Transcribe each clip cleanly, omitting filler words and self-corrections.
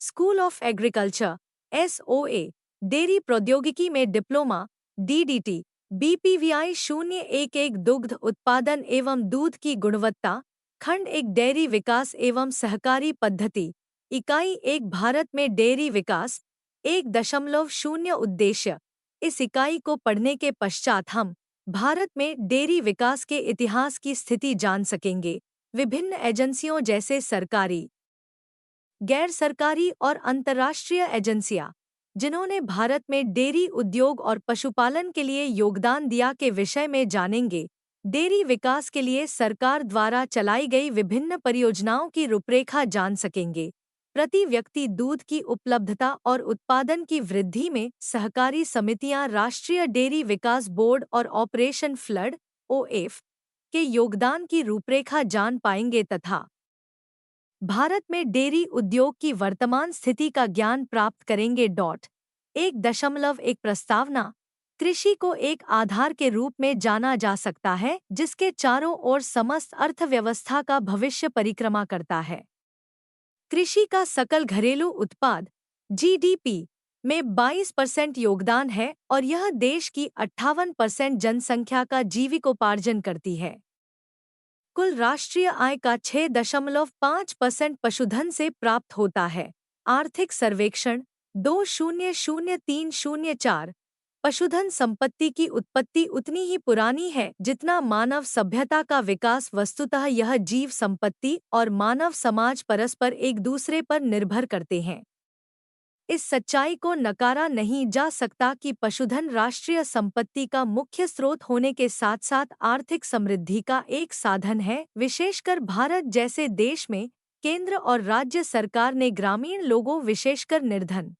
School of agriculture SOA, dairy प्रौद्योगिकी में diploma DDT, BPVI 011 दुग्ध उत्पादन एवं दूध की गुणवत्ता, खंड 1 डेयरी विकास एवं सहकारी पद्धति, इकाई 1 भारत में डेयरी विकास 1.0 उद्देश्य। इस इकाई को पढ़ने के पश्चात हम भारत में डेयरी विकास के इतिहास की स्थिति जान सकेंगे। विभिन्न एजेंसियों जैसे सरकारी, गैर सरकारी और अंतर्राष्ट्रीय एजेंसियां जिन्होंने भारत में डेयरी उद्योग और पशुपालन के लिए योगदान दिया के विषय में जानेंगे। डेयरी विकास के लिए सरकार द्वारा चलाई गई विभिन्न परियोजनाओं की रूपरेखा जान सकेंगे। प्रति व्यक्ति दूध की उपलब्धता और उत्पादन की वृद्धि में सहकारी समितियां, राष्ट्रीय डेयरी विकास बोर्ड और ऑपरेशन फ्लड OF के योगदान की रूपरेखा जान पाएंगे तथा भारत में डेयरी उद्योग की वर्तमान स्थिति का ज्ञान प्राप्त करेंगे। 1.1 प्रस्तावना, कृषि को एक आधार के रूप में जाना जा सकता है जिसके चारों ओर समस्त अर्थव्यवस्था का भविष्य परिक्रमा करता है। कृषि का सकल घरेलू उत्पाद GDP में 22% योगदान है और यह देश की 58% जनसंख्या का जीविकोपार्जन करती है। कुल राष्ट्रीय आय का 6.5% पशुधन से प्राप्त होता है। आर्थिक सर्वेक्षण 200304, पशुधन संपत्ति की उत्पत्ति उतनी ही पुरानी है जितना मानव सभ्यता का विकास। वस्तुतः यह जीव संपत्ति और मानव समाज परस्पर एक दूसरे पर निर्भर करते हैं। इस सच्चाई को नकारा नहीं जा सकता कि पशुधन राष्ट्रीय संपत्ति का मुख्य स्रोत होने के साथ साथ आर्थिक समृद्धि का एक साधन है। विशेषकर भारत जैसे देश में केंद्र और राज्य सरकार ने ग्रामीण लोगों, विशेषकर निर्धन,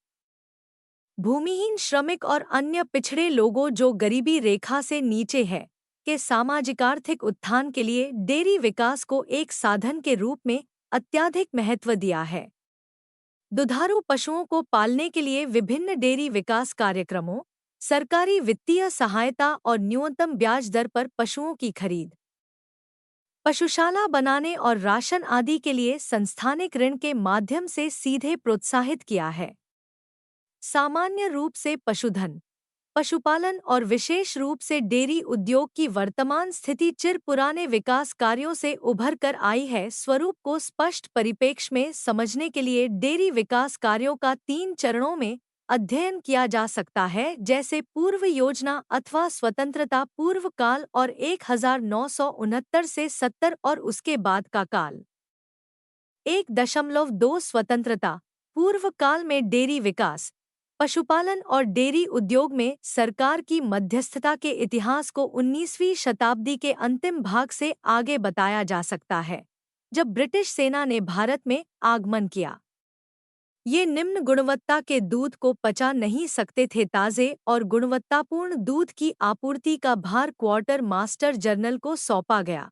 भूमिहीन, श्रमिक और अन्य पिछड़े लोगों जो गरीबी रेखा से नीचे है के सामाजिक-आर्थिक उत्थान के लिए डेयरी विकास को एक साधन के रूप में अत्यधिक महत्व दिया है। दुधारू पशुओं को पालने के लिए विभिन्न डेयरी विकास कार्यक्रमों, सरकारी वित्तीय सहायता और न्यूनतम ब्याज दर पर पशुओं की खरीद, पशुशाला बनाने और राशन आदि के लिए संस्थानिक ऋण के माध्यम से सीधे प्रोत्साहित किया है। सामान्य रूप से पशुधन, पशुपालन और विशेष रूप से डेयरी उद्योग की वर्तमान स्थिति चिर पुराने विकास कार्यों से उभर कर आई है। स्वरूप को स्पष्ट परिप्रेक्ष्य में समझने के लिए डेयरी विकास कार्यों का 3 चरणों में अध्ययन किया जा सकता है, जैसे पूर्व योजना अथवा स्वतंत्रता पूर्व काल और 1969 से 70 और उसके बाद का काल। 1.2 स्वतंत्रता पूर्व काल में डेयरी विकास, पशुपालन और डेयरी उद्योग में सरकार की मध्यस्थता के इतिहास को 19वीं शताब्दी के अंतिम भाग से आगे बताया जा सकता है, जब ब्रिटिश सेना ने भारत में आगमन किया। ये निम्न गुणवत्ता के दूध को पचा नहीं सकते थे। ताज़े और गुणवत्तापूर्ण दूध की आपूर्ति का भार क्वार्टर मास्टर जनरल को सौंपा गया।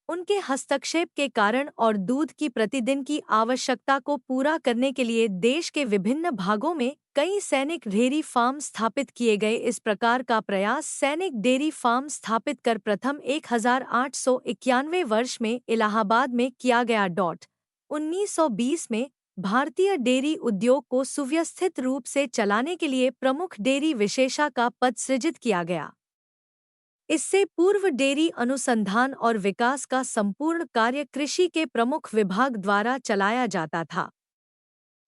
उनके हस्तक्षेप के कारण और दूध की प्रतिदिन की आवश्यकता को पूरा करने के लिए देश के विभिन्न भागों में कई सैनिक डेयरी फार्म स्थापित किए गए। इस प्रकार का प्रयास सैनिक डेयरी फार्म स्थापित कर प्रथम 1891 वर्ष में इलाहाबाद में किया गया। 1920 में भारतीय डेयरी उद्योग को सुव्यवस्थित रूप से चलाने के लिए प्रमुख डेयरी विशेषज्ञ का पद सृजित किया गया। इससे पूर्व डेयरी अनुसंधान और विकास का संपूर्ण कार्य कृषि के प्रमुख विभाग द्वारा चलाया जाता था।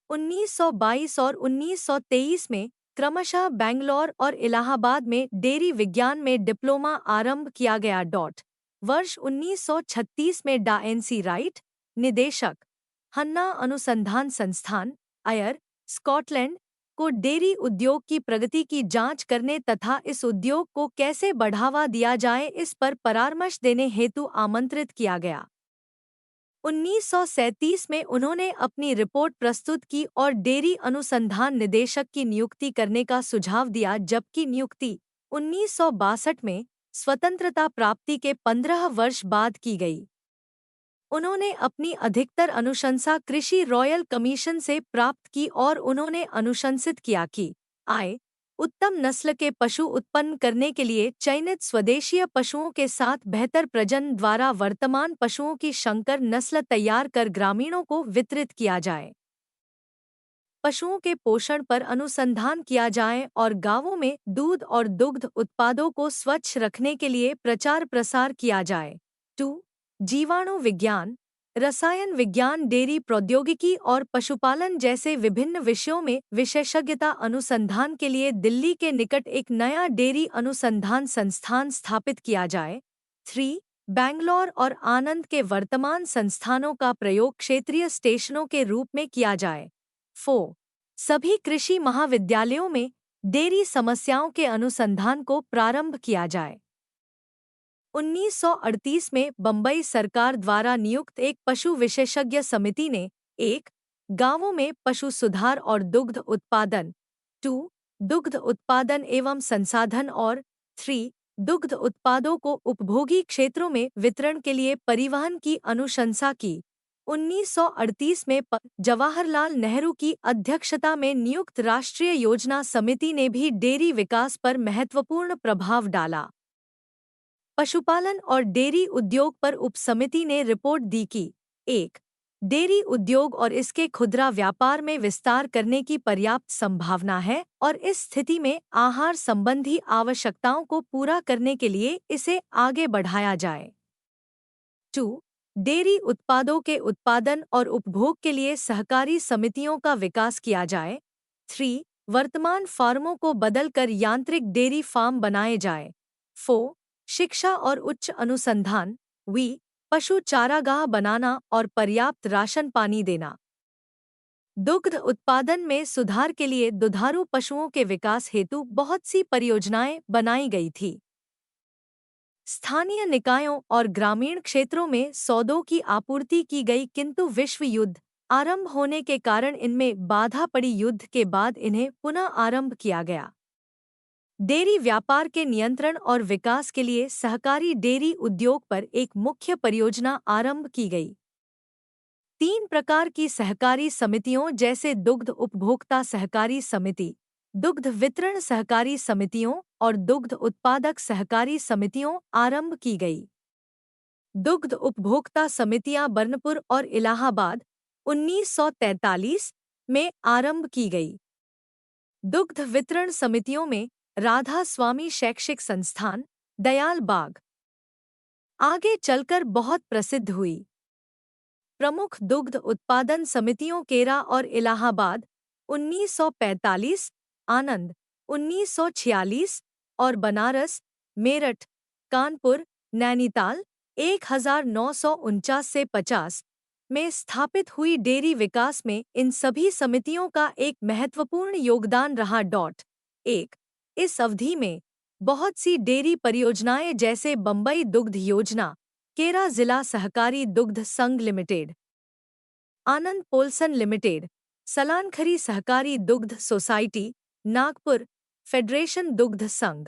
1922 और 1923 में क्रमशः बेंगलौर और इलाहाबाद में डेयरी विज्ञान में डिप्लोमा आरंभ किया गया। वर्ष 1936 में डा NC राइट, निदेशक, हन्ना अनुसंधान संस्थान, आयर, स्कॉटलैंड, को डेयरी उद्योग की प्रगति की जांच करने तथा इस उद्योग को कैसे बढ़ावा दिया जाए इस पर परामर्श देने हेतु आमंत्रित किया गया। 1937 में उन्होंने अपनी रिपोर्ट प्रस्तुत की और डेयरी अनुसंधान निदेशक की नियुक्ति करने का सुझाव दिया, जबकि नियुक्ति 1962 में स्वतंत्रता प्राप्ति के 15 वर्ष बाद की गई। उन्होंने अपनी अधिकतर अनुशंसा कृषि रॉयल कमीशन से प्राप्त की और उन्होंने अनुशंसित किया कि उत्तम नस्ल के पशु उत्पन्न करने के लिए चयनित स्वदेशीय पशुओं के साथ बेहतर प्रजनन द्वारा वर्तमान पशुओं की संकर नस्ल तैयार कर ग्रामीणों को वितरित किया जाए। पशुओं के पोषण पर अनुसंधान किया जाए और गांवों में दूध और दुग्ध उत्पादों को स्वच्छ रखने के लिए प्रचार प्रसार किया जाए। 2. जीवाणु विज्ञान, रसायन विज्ञान, डेयरी प्रौद्योगिकी और पशुपालन जैसे विभिन्न विषयों में विशेषज्ञता अनुसंधान के लिए दिल्ली के निकट एक नया डेयरी अनुसंधान संस्थान स्थापित किया जाए। 3. बैंगलोर और आनंद के वर्तमान संस्थानों का प्रयोग क्षेत्रीय स्टेशनों के रूप में किया जाए। 4. सभी कृषि महाविद्यालयों में डेयरी समस्याओं के अनुसंधान को प्रारंभ किया जाए। 1938 में बंबई सरकार द्वारा नियुक्त एक पशु विशेषज्ञ समिति ने 1. गांवों में पशु सुधार और दुग्ध उत्पादन, 2. दुग्ध उत्पादन एवं संसाधन और 3. दुग्ध उत्पादों को उपभोगी क्षेत्रों में वितरण के लिए परिवहन की अनुशंसा की। 1938 में जवाहरलाल नेहरू की अध्यक्षता में नियुक्त राष्ट्रीय योजना समिति ने भी डेयरी विकास पर महत्वपूर्ण प्रभाव डाला। पशुपालन और डेयरी उद्योग पर उपसमिति ने रिपोर्ट दी कि 1. डेयरी उद्योग और इसके खुदरा व्यापार में विस्तार करने की पर्याप्त संभावना है और इस स्थिति में आहार संबंधी आवश्यकताओं को पूरा करने के लिए इसे आगे बढ़ाया जाए। 2. डेयरी उत्पादों के उत्पादन और उपभोग के लिए सहकारी समितियों का विकास किया जाए। 3. वर्तमान फार्मों को बदलकर यांत्रिक डेयरी फार्म बनाए जाए। 4. शिक्षा और उच्च अनुसंधान, पशु चारागाह बनाना और पर्याप्त राशन पानी देना। दुग्ध उत्पादन में सुधार के लिए दुधारू पशुओं के विकास हेतु बहुत सी परियोजनाएं बनाई गई थी। स्थानीय निकायों और ग्रामीण क्षेत्रों में सौदों की आपूर्ति की गई, किंतु विश्व युद्ध आरंभ होने के कारण इनमें बाधा पड़ी। युद्ध के बाद इन्हें पुनः आरंभ किया गया। डेयरी व्यापार के नियंत्रण और विकास के लिए सहकारी डेयरी उद्योग पर एक मुख्य परियोजना आरंभ की गई। 3 प्रकार की सहकारी समितियों जैसे दुग्ध उपभोक्ता सहकारी समिति, दुग्ध वितरण सहकारी समितियों और दुग्ध उत्पादक सहकारी समितियों आरंभ की गई। दुग्ध उपभोक्ता समितियां बर्नपुर और इलाहाबाद 1943 में आरंभ की गई। दुग्ध वितरण समितियों में राधा स्वामी शैक्षिक संस्थान, दयाल बाग आगे चलकर बहुत प्रसिद्ध हुई। प्रमुख दुग्ध उत्पादन समितियों केरा और इलाहाबाद 1945, आनंद 1946 और बनारस, मेरठ, कानपुर, नैनीताल 1949 से 50 में स्थापित हुई। डेयरी विकास में इन सभी समितियों का एक महत्वपूर्ण योगदान रहा। 1. इस अवधि में बहुत सी डेयरी परियोजनाएं जैसे बंबई दुग्ध योजना, केरा जिला सहकारी दुग्ध संघ लिमिटेड, आनंद पोल्सन लिमिटेड, सलानखरी सहकारी दुग्ध सोसाइटी, नागपुर फेडरेशन दुग्ध संघ,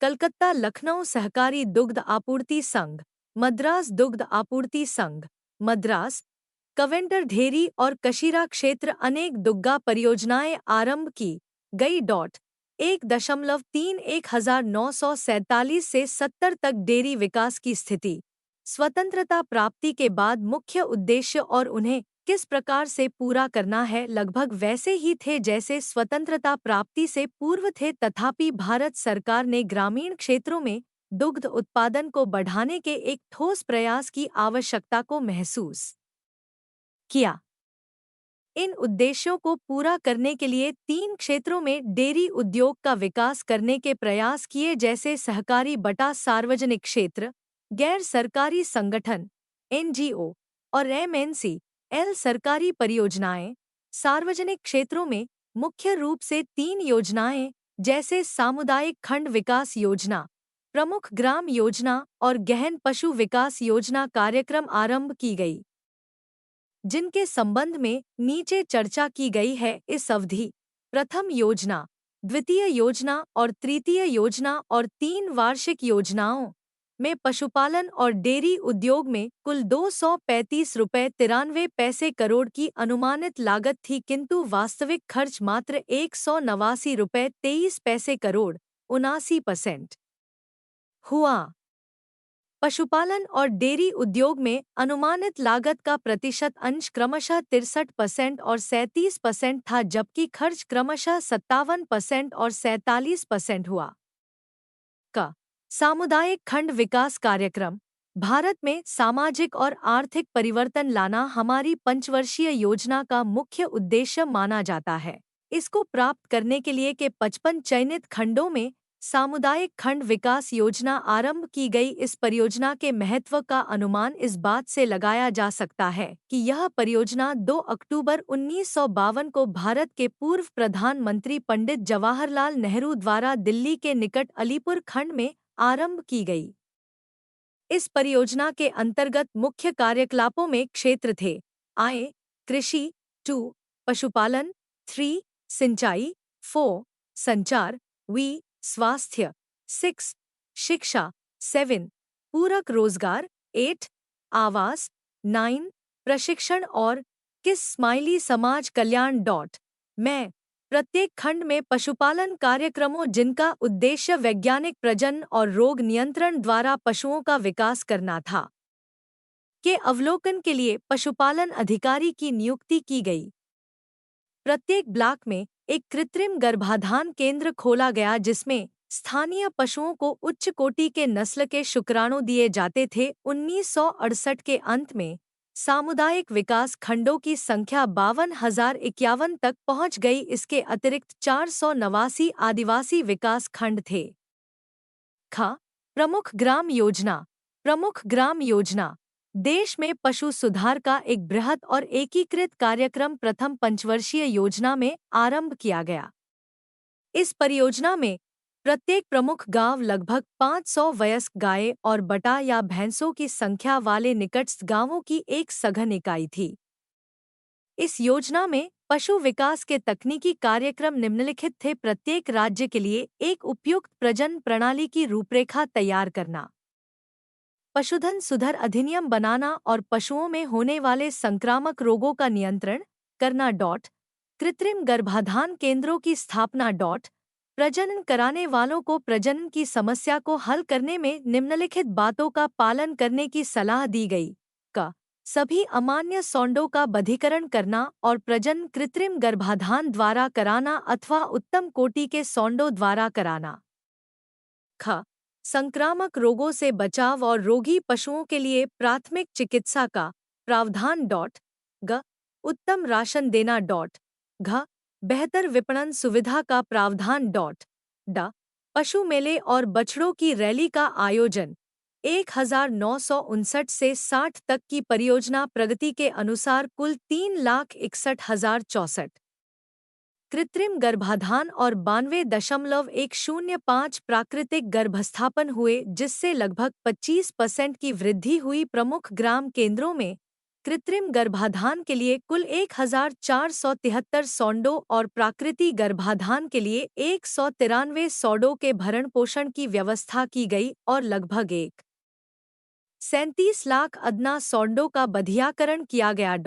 कलकत्ता लखनऊ सहकारी दुग्ध आपूर्ति संघ, मद्रास दुग्ध आपूर्ति संघ, मद्रास, कवेंटर डेयरी और कशीरा क्षेत्र अनेक दुग्गा परियोजनाएं आरंभ की गई। 1.3 1947 से 70 तक डेयरी विकास की स्थिति, स्वतंत्रता प्राप्ति के बाद मुख्य उद्देश्य और उन्हें किस प्रकार से पूरा करना है लगभग वैसे ही थे जैसे स्वतंत्रता प्राप्ति से पूर्व थे, तथापि भारत सरकार ने ग्रामीण क्षेत्रों में दुग्ध उत्पादन को बढ़ाने के एक ठोस प्रयास की आवश्यकता को महसूस किया। इन उद्देश्यों को पूरा करने के लिए 3 क्षेत्रों में डेयरी उद्योग का विकास करने के प्रयास किए जैसे सहकारी बटा सार्वजनिक क्षेत्र, गैर सरकारी संगठन NGO और MNC सरकारी परियोजनाएं। सार्वजनिक क्षेत्रों में मुख्य रूप से 3 योजनाएं जैसे सामुदायिक खंड विकास योजना, प्रमुख ग्राम योजना और गहन पशु विकास योजना कार्यक्रम आरंभ की गई, जिनके संबंध में नीचे चर्चा की गई है। इस अवधि प्रथम योजना, द्वितीय योजना और तृतीय योजना और 3 वार्षिक योजनाओं में पशुपालन और डेयरी उद्योग में कुल 235 रुपये 93 पैसे करोड़ की अनुमानित लागत थी, किंतु वास्तविक खर्च मात्र 189 रुपये 23 पैसे करोड़ 79% हुआ। पशुपालन और डेयरी उद्योग में अनुमानित लागत का प्रतिशत अंश क्रमशः 63% और 37% था, जबकि खर्च क्रमशः 57% और 47% हुआ। का सामुदायिक खंड विकास कार्यक्रम भारत में सामाजिक और आर्थिक परिवर्तन लाना हमारी पंचवर्षीय योजना का मुख्य उद्देश्य माना जाता है। इसको प्राप्त करने के लिए के 55 चयनित खंडों में सामुदायिक खंड विकास योजना आरंभ की गई। इस परियोजना के महत्व का अनुमान इस बात से लगाया जा सकता है कि यह परियोजना 2 अक्टूबर 1952 को भारत के पूर्व प्रधानमंत्री पंडित जवाहरलाल नेहरू द्वारा दिल्ली के निकट अलीपुर खंड में आरंभ की गई। इस परियोजना के अंतर्गत मुख्य कार्यकलापों में क्षेत्र थे: आय, कृषि 2, पशुपालन 3, सिंचाई 4, संचार वी, स्वास्थ्य 6, शिक्षा 7, पूरक रोजगार 8, आवास 9, प्रशिक्षण और किस स्माइली समाज कल्याण मैं प्रत्येक खंड में पशुपालन कार्यक्रमों जिनका उद्देश्य वैज्ञानिक प्रजनन और रोग नियंत्रण द्वारा पशुओं का विकास करना था, के अवलोकन के लिए पशुपालन अधिकारी की नियुक्ति की गई। प्रत्येक ब्लॉक में एक कृत्रिम गर्भाधान केंद्र खोला गया जिसमें स्थानीय पशुओं को उच्च कोटि के नस्ल के शुक्राणु दिए जाते थे। 1968 के अंत में सामुदायिक विकास खंडों की संख्या 52,051 तक पहुंच गई। इसके अतिरिक्त 489 आदिवासी विकास खंड थे। प्रमुख ग्राम योजना। प्रमुख ग्राम योजना देश में पशु सुधार का एक बृहद और एकीकृत कार्यक्रम प्रथम पंचवर्षीय योजना में आरंभ किया गया। इस परियोजना में प्रत्येक प्रमुख गांव लगभग 500 वयस्क गाय और बटा या भैंसों की संख्या वाले निकटस्थ गांवों की एक सघन इकाई थी। इस योजना में पशु विकास के तकनीकी कार्यक्रम निम्नलिखित थे: प्रत्येक राज्य के लिए एक उपयुक्त प्रजनन प्रणाली की रूपरेखा तैयार करना, पशुधन सुधार अधिनियम बनाना और पशुओं में होने वाले संक्रामक रोगों का नियंत्रण करना। कृत्रिम गर्भाधान केंद्रों की स्थापना। प्रजनन कराने वालों को प्रजनन की समस्या को हल करने में निम्नलिखित बातों का पालन करने की सलाह दी गई। सभी अमान्य सौंडों का बधिकरण करना और प्रजनन कृत्रिम गर्भाधान द्वारा कराना अथवा उत्तम कोटि के सौंडों द्वारा कराना। संक्रामक रोगों से बचाव और रोगी पशुओं के लिए प्राथमिक चिकित्सा का प्रावधान। उत्तम राशन देना। बेहतर विपणन सुविधा का प्रावधान। पशु मेले और बछड़ों की रैली का आयोजन। 1959 से 60 तक की परियोजना प्रगति के अनुसार कुल 3,61,064 कृत्रिम गर्भाधान और 92.105 प्राकृतिक गर्भस्थापन हुए, जिससे लगभग 25% की वृद्धि हुई। प्रमुख ग्राम केंद्रों में कृत्रिम गर्भाधान के लिए कुल 1,473 सौंडों और प्राकृतिक गर्भाधान के लिए 193 सौंडों के भरण पोषण की व्यवस्था की गई और लगभग 37 लाख अदना सौंडों का बधियाकरण किया गया।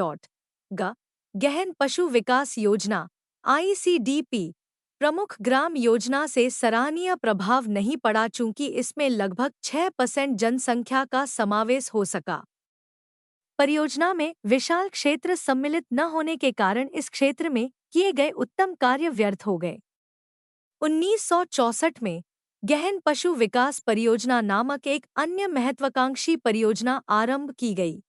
गहन पशु विकास योजना ICDP प्रमुख ग्राम योजना से सराहनीय प्रभाव नहीं पड़ा चूंकि इसमें लगभग 6% जनसंख्या का समावेश हो सका। परियोजना में विशाल क्षेत्र सम्मिलित न होने के कारण इस क्षेत्र में किए गए उत्तम कार्य व्यर्थ हो गए। 1964 में गहन पशु विकास परियोजना नामक एक अन्य महत्वाकांक्षी परियोजना आरंभ की गई,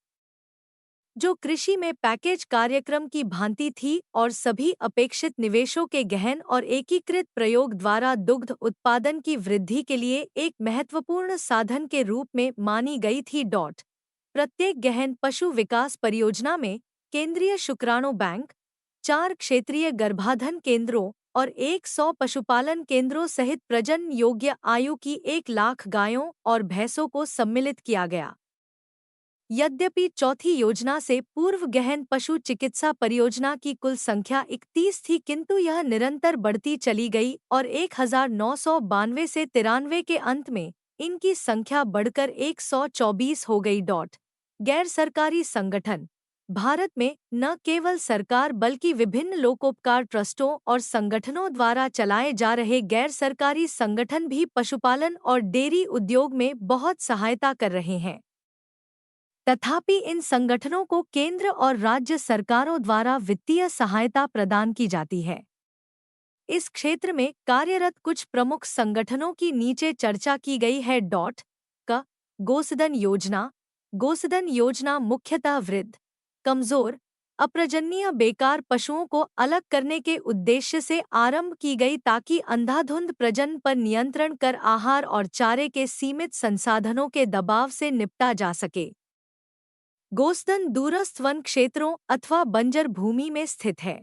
जो कृषि में पैकेज कार्यक्रम की भांति थी और सभी अपेक्षित निवेशों के गहन और एकीकृत प्रयोग द्वारा दुग्ध उत्पादन की वृद्धि के लिए एक महत्वपूर्ण साधन के रूप में मानी गई थी। प्रत्येक गहन पशु विकास परियोजना में केंद्रीय शुक्राणु बैंक, 4 क्षेत्रीय गर्भाधान केंद्रों और 100 पशुपालन केंद्रों सहित प्रजनन योग्य आयु की 1 लाख गायों और भैंसों को सम्मिलित किया गया। यद्यपि चौथी योजना से पूर्व गहन पशु चिकित्सा परियोजना की कुल संख्या 31 थी, किंतु यह निरंतर बढ़ती चली गई और 1992 से 93 के अंत में इनकी संख्या बढ़कर 124 हो गई। गैर सरकारी संगठन भारत में न केवल सरकार बल्कि विभिन्न लोकोपकार ट्रस्टों और संगठनों द्वारा चलाए जा रहे गैर सरकारी संगठन भी पशुपालन और डेयरी उद्योग में बहुत सहायता कर रहे हैं। तथापि इन संगठनों को केंद्र और राज्य सरकारों द्वारा वित्तीय सहायता प्रदान की जाती है। इस क्षेत्र में कार्यरत कुछ प्रमुख संगठनों की नीचे चर्चा की गई है। गोसदन योजना। गोसदन योजना मुख्यतः वृद्ध, कमजोर, अप्रजननीय बेकार पशुओं को अलग करने के उद्देश्य से आरंभ की गई ताकि अंधाधुंध प्रजनन पर नियंत्रण कर आहार और चारे के सीमित संसाधनों के दबाव से निपटा जा सके। गोसदन दूरस्थ वन क्षेत्रों अथवा बंजर भूमि में स्थित है।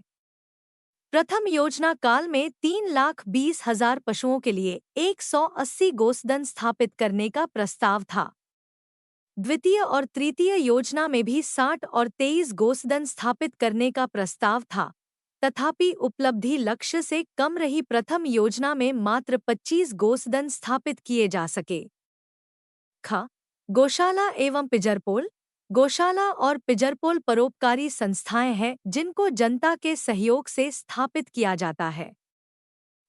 प्रथम योजना काल में 3,20,000 पशुओं के लिए 180 गोसदन स्थापित करने का प्रस्ताव था। द्वितीय और तृतीय योजना में भी 60 और 23 गोसदन स्थापित करने का प्रस्ताव था, तथापि उपलब्धि लक्ष्य से कम रही। प्रथम योजना में मात्र 25 गोसदन स्थापित किए जा सके। गौशाला एवं पिंजरपोल। गौशाला और पिंजरपोल परोपकारी संस्थाएं हैं जिनको जनता के सहयोग से स्थापित किया जाता है।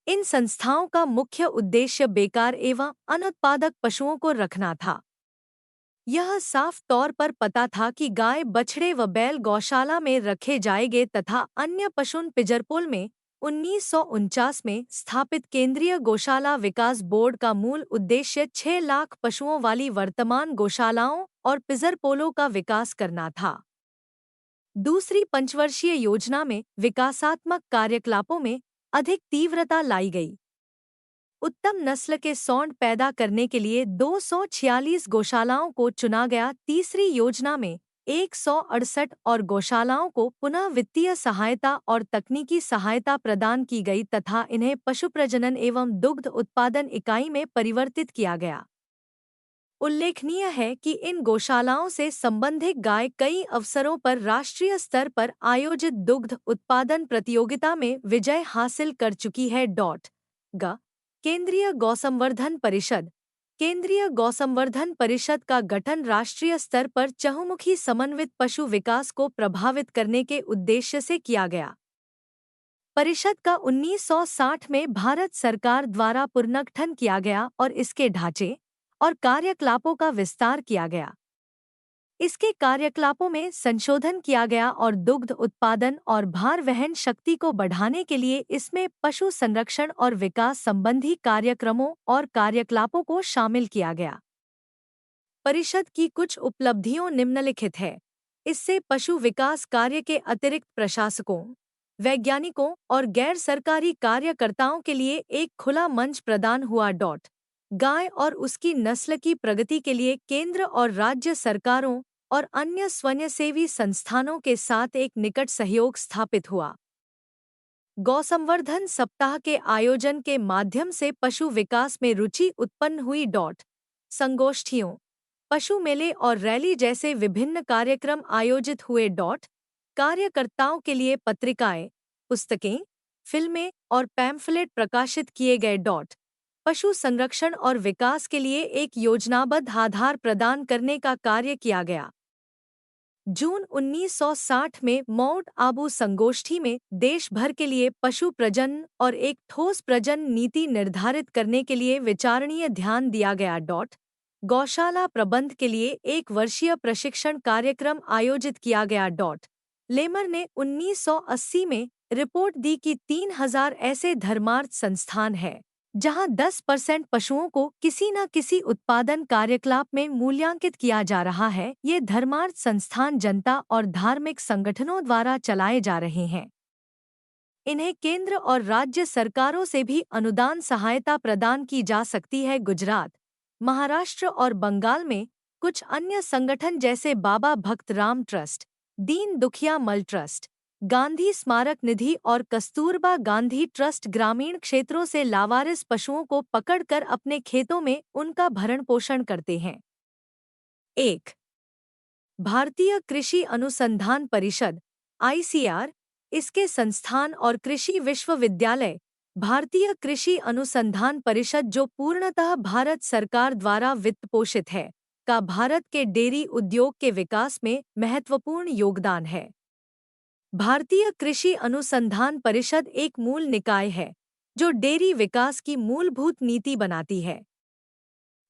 इन संस्थाओं का मुख्य उद्देश्य बेकार एवं अनुत्पादक पशुओं को रखना था। यह साफ तौर पर पता था कि गाय, बछड़े व बैल गौशाला में रखे जाएंगे तथा अन्य पशु पिंजरपोल में। 1949 में स्थापित केंद्रीय गौशाला विकास बोर्ड का मूल उद्देश्य 6 लाख पशुओं वाली वर्तमान गौशालाओं और पिंजरपोलों का विकास करना था। दूसरी पंचवर्षीय योजना में विकासात्मक कार्यकलापों में अधिक तीव्रता लाई गई। उत्तम नस्ल के सौंड पैदा करने के लिए 246 गौशालाओं को चुना गया। तीसरी योजना में 168 और गौशालाओं को पुनः वित्तीय सहायता और तकनीकी सहायता प्रदान की गई तथा इन्हें पशु प्रजनन एवं दुग्ध उत्पादन इकाई में परिवर्तित किया गया। उल्लेखनीय है कि इन गौशालाओं से संबंधित गाय कई अवसरों पर राष्ट्रीय स्तर पर आयोजित दुग्ध उत्पादन प्रतियोगिता में विजय हासिल कर चुकी है। केंद्रीय गौसंवर्धन परिषद। केंद्रीय गौसंवर्धन परिषद का गठन राष्ट्रीय स्तर पर चहुमुखी समन्वित पशु विकास को प्रभावित करने के उद्देश्य से किया गया। परिषद का 1960 में भारत सरकार द्वारा पुनर्गठन किया गया और इसके ढांचे और कार्यकलापों का विस्तार किया गया। इसके कार्यकलापों में संशोधन किया गया और दुग्ध उत्पादन और भार वहन शक्ति को बढ़ाने के लिए इसमें पशु संरक्षण और विकास संबंधी कार्यक्रमों और कार्यकलापों को शामिल किया गया। परिषद की कुछ उपलब्धियों निम्नलिखित है। इससे पशु विकास कार्य के अतिरिक्त प्रशासकों, वैज्ञानिकों और गैर सरकारी कार्यकर्ताओं के लिए एक खुला मंच प्रदान हुआ। गाय और उसकी नस्ल की प्रगति के लिए केंद्र और राज्य सरकारों और अन्य स्वयंसेवी संस्थानों के साथ एक निकट सहयोग स्थापित हुआ। गौसंवर्धन सप्ताह के आयोजन के माध्यम से पशु विकास में रुचि उत्पन्न हुई। संगोष्ठियों, पशु मेले और रैली जैसे विभिन्न कार्यक्रम आयोजित हुए। कार्यकर्ताओं के लिए पत्रिकाएं, पुस्तकें, फिल्में और पैम्फलेट प्रकाशित किए गए। पशु संरक्षण और विकास के लिए एक योजनाबद्ध आधार प्रदान करने का कार्य किया गया। जून 1960 में माउंट आबू संगोष्ठी में देश भर के लिए पशु प्रजनन और एक ठोस प्रजनन नीति निर्धारित करने के लिए विचारणीय ध्यान दिया गया। गौशाला प्रबंध के लिए 1 वर्षीय प्रशिक्षण कार्यक्रम आयोजित किया गया। लेमर ने 1980 में रिपोर्ट दी कि 3000 ऐसे धर्मार्थ संस्थान हैं जहां 10% पशुओं को किसी न किसी उत्पादन कार्यकलाप में मूल्यांकित किया जा रहा है। ये धर्मार्थ संस्थान जनता और धार्मिक संगठनों द्वारा चलाए जा रहे हैं। इन्हें केंद्र और राज्य सरकारों से भी अनुदान सहायता प्रदान की जा सकती है। गुजरात, महाराष्ट्र और बंगाल में कुछ अन्य संगठन जैसे बाबा भक्त राम ट्रस्ट, दीन दुखिया मल ट्रस्ट, गांधी स्मारक निधि और कस्तूरबा गांधी ट्रस्ट ग्रामीण क्षेत्रों से लावारिस पशुओं को पकड़कर अपने खेतों में उनका भरण पोषण करते हैं। 1. भारतीय कृषि अनुसंधान परिषद (ICR), इसके संस्थान और कृषि विश्वविद्यालय। भारतीय कृषि अनुसंधान परिषद जो पूर्णतः भारत सरकार द्वारा वित्त पोषित है, का भारत के डेयरी उद्योग के विकास में महत्वपूर्ण योगदान है। भारतीय कृषि अनुसंधान परिषद एक मूल निकाय है जो डेयरी विकास की मूलभूत नीति बनाती है,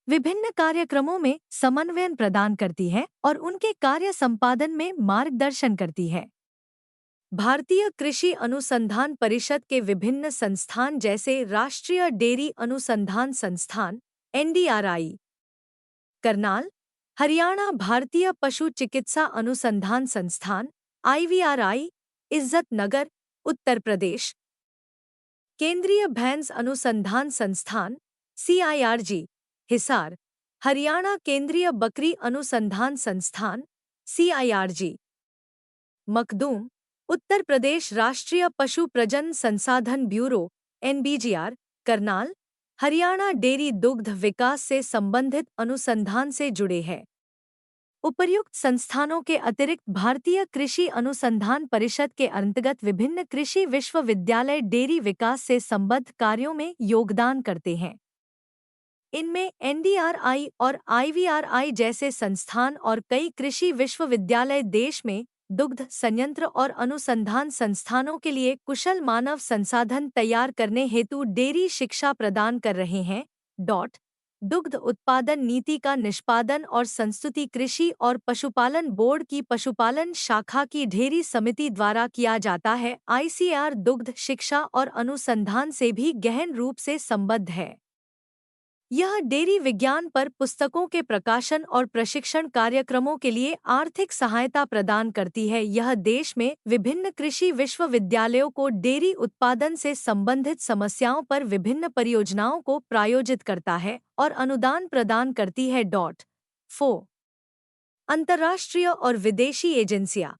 विभिन्न कार्यक्रमों में समन्वय प्रदान करती है और उनके कार्य संपादन में मार्गदर्शन करती है। भारतीय कृषि अनुसंधान परिषद के विभिन्न संस्थान जैसे राष्ट्रीय डेयरी अनुसंधान संस्थान (NDRI), करनाल, हरियाणा भारतीय पशु चिकित्सा अनुसंधान संस्थान (IVRI), इज्जत नगर, उत्तर प्रदेश, केंद्रीय भैंस अनुसंधान संस्थान (CIRG), हिसार, हरियाणा केंद्रीय बकरी अनुसंधान संस्थान (CIRG), मखदूम, उत्तर प्रदेश राष्ट्रीय पशु प्रजनन संसाधन bureau (NBGR), Karnal, Haryana dairy दुग्ध विकास से संबंधित अनुसंधान से जुड़े हैं। उपर्युक्त संस्थानों के अतिरिक्त भारतीय कृषि अनुसंधान परिषद के अंतर्गत विभिन्न कृषि विश्वविद्यालय डेयरी विकास से संबद्ध कार्यों में योगदान करते हैं। इनमें NDRI और IVRI जैसे संस्थान और कई कृषि विश्वविद्यालय देश में दुग्ध संयंत्र और अनुसंधान संस्थानों के लिए कुशल मानव संसाधन तैयार करने हेतु डेयरी शिक्षा प्रदान कर रहे हैं। दुग्ध उत्पादन नीति का निष्पादन और संस्तुति कृषि और पशुपालन बोर्ड की पशुपालन शाखा की डेयरी समिति द्वारा किया जाता है। ICAR दुग्ध शिक्षा और अनुसंधान से भी गहन रूप से संबद्ध है। यह डेयरी विज्ञान पर पुस्तकों के प्रकाशन और प्रशिक्षण कार्यक्रमों के लिए आर्थिक सहायता प्रदान करती है। यह देश में विभिन्न कृषि विश्वविद्यालयों को डेयरी उत्पादन से संबंधित समस्याओं पर विभिन्न परियोजनाओं को प्रायोजित करता है और अनुदान प्रदान करती है। 4 अंतर्राष्ट्रीय और विदेशी एजेंसियां।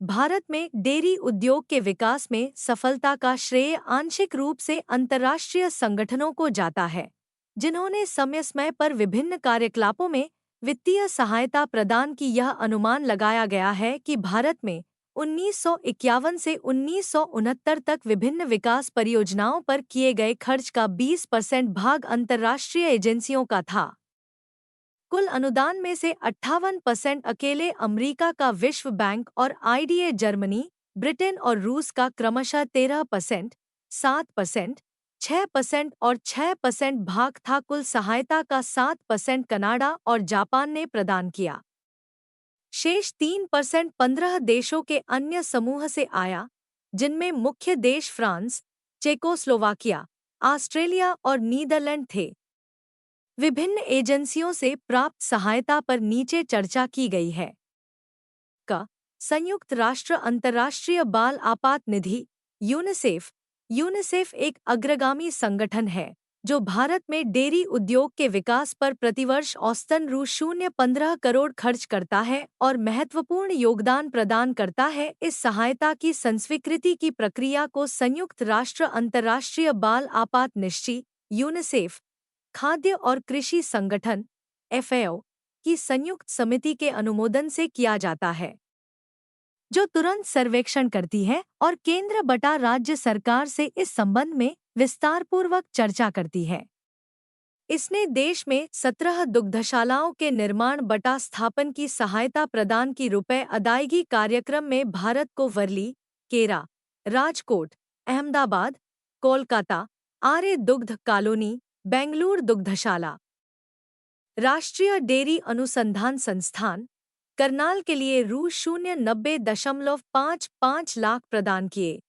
भारत में डेयरी उद्योग के विकास में सफलता का श्रेय आंशिक रूप से अंतर्राष्ट्रीय संगठनों को जाता है, जिन्होंने समय समय पर विभिन्न कार्यकलापों में वित्तीय सहायता प्रदान की। यह अनुमान लगाया गया है कि भारत में 1951 से 1969 तक विभिन्न विकास परियोजनाओं पर किए गए खर्च का 20% भाग अंतर्राष्ट्रीय एजेंसियों का था। कुल अनुदान में से 58% अकेले अमेरिका का विश्व बैंक और IDA जर्मनी, ब्रिटेन और रूस का क्रमशः 13%, 7%, 6% और 6% भाग था। कुल सहायता का 7% कनाडा और जापान ने प्रदान किया। शेष 3% 15 देशों के अन्य समूह से आया, जिनमें मुख्य देश फ्रांस, चेकोस्लोवाकिया, ऑस्ट्रेलिया और नीदरलैंड थे। विभिन्न एजेंसियों से प्राप्त सहायता पर नीचे चर्चा की गई है। संयुक्त राष्ट्र अंतर्राष्ट्रीय बाल आपात निधि यूनिसेफ। यूनिसेफ एक अग्रगामी संगठन है जो भारत में डेयरी उद्योग के विकास पर प्रतिवर्ष औसतन ₹0.15 करोड़ खर्च करता है और महत्वपूर्ण योगदान प्रदान करता है। इस सहायता की संस्वीकृति की प्रक्रिया को संयुक्त राष्ट्र अंतर्राष्ट्रीय बाल आपात निधि यूनिसेफ, खाद्य और कृषि संगठन FAO की संयुक्त समिति के अनुमोदन से किया जाता है, जो तुरंत सर्वेक्षण करती है और केंद्र बटा राज्य सरकार से इस संबंध में विस्तारपूर्वक चर्चा करती है। इसने देश में 17 दुग्धशालाओं के निर्माण बटा स्थापन की सहायता प्रदान की। रुपए अदायगी कार्यक्रम में भारत को वर्ली, केरा, राजकोट, अहमदाबाद, कोलकाता, आर्य दुग्ध कॉलोनी, बेंगलुरु दुग्धशाला, राष्ट्रीय डेयरी अनुसंधान संस्थान, करनाल के लिए ₹0.9055 लाख प्रदान किए।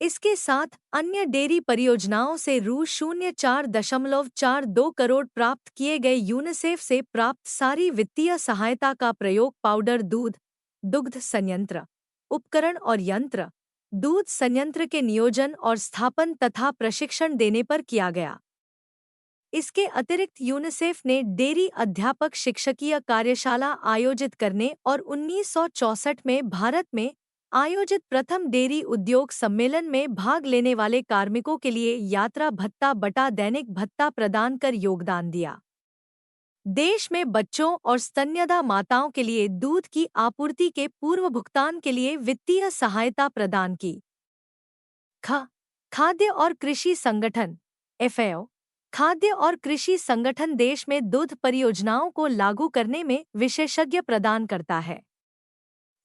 इसके साथ अन्य डेयरी परियोजनाओं से ₹0.442 करोड़ प्राप्त किए गए। यूनिसेफ से प्राप्त सारी वित्तीय सहायता का प्रयोग पाउडर दूध, दुग्ध संयंत्र, उपकरण और यंत्र, दूध संयंत्र के नियोजन और स्थापन तथा प्रशिक्षण देने पर किया गया। इसके अतिरिक्त यूनिसेफ ने डेयरी अध्यापक शिक्षकीय कार्यशाला आयोजित करने और 1964 में भारत में आयोजित प्रथम डेयरी उद्योग सम्मेलन में भाग लेने वाले कार्मिकों के लिए यात्रा भत्ता बटा दैनिक भत्ता प्रदान कर योगदान दिया। देश में बच्चों और स्तन्यदा माताओं के लिए दूध की आपूर्ति के पूर्व भुगतान के लिए वित्तीय सहायता प्रदान की। खाद्य और कृषि संगठन FAO खाद्य और कृषि संगठन देश में दूध परियोजनाओं को लागू करने में विशेषज्ञ प्रदान करता है।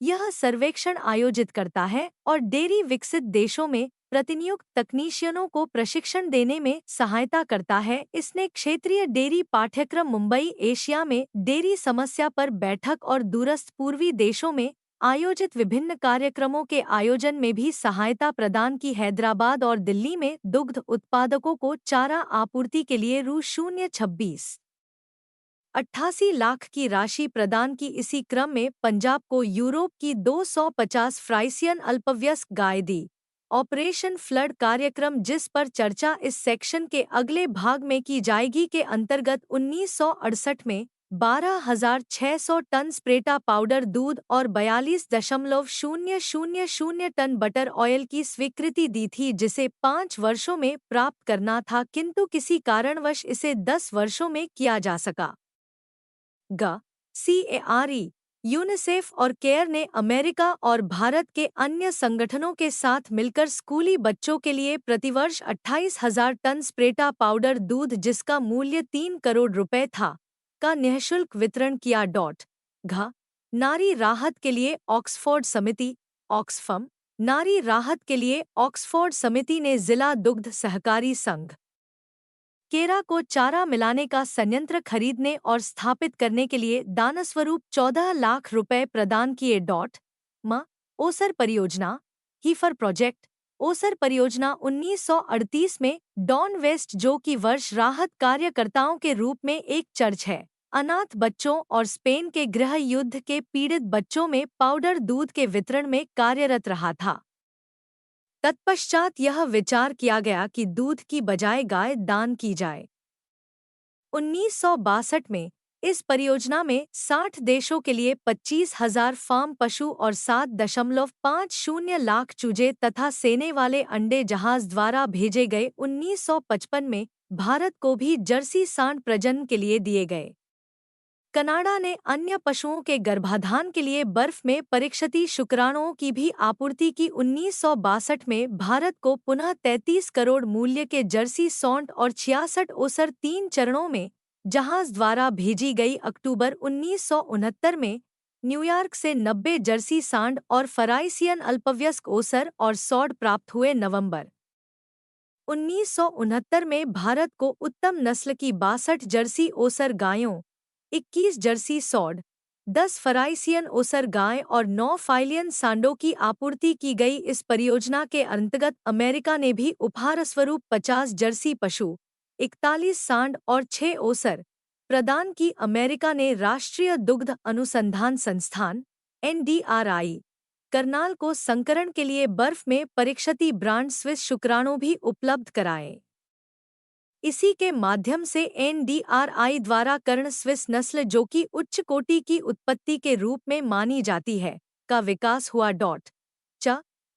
यह सर्वेक्षण आयोजित करता है और डेयरी विकसित देशों में प्रतिनियुक्त तकनीशियनों को प्रशिक्षण देने में सहायता करता है। इसने क्षेत्रीय डेयरी पाठ्यक्रम मुंबई एशिया में डेयरी समस्या पर बैठक और दूरस्थ पूर्वी देशों में आयोजित विभिन्न कार्यक्रमों के आयोजन में भी सहायता प्रदान की। हैदराबाद और दिल्ली में दुग्ध उत्पादकों को चारा आपूर्ति के लिए ₹0.88 लाख की राशि प्रदान की। इसी क्रम में पंजाब को यूरोप की 250 फ्राइसियन अल्पवयस्क गाय दी। ऑपरेशन फ्लड कार्यक्रम जिस पर चर्चा इस सेक्शन के अगले भाग में की जाएगी के अंतर्गत 1968 में 12,600 टन स्प्रेटा पाउडर दूध और 42,000 टन बटर ऑयल की स्वीकृति दी थी, जिसे 5 वर्षों में प्राप्त करना था, किंतु किसी कारणवश इसे 10 वर्षों में किया जा सका। CARE, यूनिसेफ और केयर ने अमेरिका और भारत के अन्य संगठनों के साथ मिलकर स्कूली बच्चों के लिए प्रतिवर्ष 28,000 टन स्प्रेटा पाउडर दूध, जिसका मूल्य 3 करोड़ रुपए था, का निःशुल्क वितरण किया। नारी राहत के लिए ऑक्सफोर्ड समिति ऑक्सफम नारी राहत के लिए ऑक्सफोर्ड समिति ने जिला दुग्ध सहकारी संघ केरा को चारा मिलाने का संयंत्र खरीदने और स्थापित करने के लिए दानस्वरूप 14 लाख रुपए प्रदान किए। ओसर परियोजना हीफर प्रोजेक्ट ओसर परियोजना 1938 में डॉन वेस्ट, जो कि वर्ष राहत कार्यकर्ताओं के रूप में एक चर्च है, अनाथ बच्चों और स्पेन के गृह युद्ध के पीड़ित बच्चों में पाउडर दूध के वितरण में कार्यरत रहा था। तत्पश्चात यह विचार किया गया कि दूध की बजाय गाय दान की जाए। 1962 में इस परियोजना में 60 देशों के लिए 25,000 फार्म पशु और 7.50 लाख चूजे तथा सेने वाले अंडे जहाज द्वारा भेजे गए। 1955 में भारत को भी जर्सी सांड प्रजनन के लिए दिए गए। कनाडा ने अन्य पशुओं के गर्भाधान के लिए बर्फ में परीक्षित शुक्राणुओं की भी आपूर्ति की। 1962 में भारत को पुनः 33 करोड़ मूल्य के जर्सी सौंड और 66 ओसर 3 चरणों में जहाज द्वारा भेजी गई। अक्टूबर 1969 में न्यूयॉर्क से 90 जर्सी सांड और फ्राइसियन अल्पवयस्क ओसर और सौड प्राप्त हुए। नवंबर 1969 में भारत को उत्तम नस्ल की 62 जर्सी ओसर गायों, 21 जर्सी सौड, 10 फ्राइसियन ओसर गाय और 9 फाइलियन सांडों की आपूर्ति की गई। इस परियोजना के अंतर्गत अमेरिका ने भी उपहारस्वरूप 50 जर्सी पशु, 41 सांड और 6 ओसर प्रदान की। अमेरिका ने राष्ट्रीय दुग्ध अनुसंधान संस्थान NDRI करनाल को संकरण के लिए बर्फ में परीक्षित ब्रांड स्विस शुक्राणु भी उपलब्ध कराए। इसी के माध्यम से NDRI द्वारा कर्ण स्विस नस्ल, जो कि उच्च कोटि की उत्पत्ति के रूप में मानी जाती है, का विकास हुआ।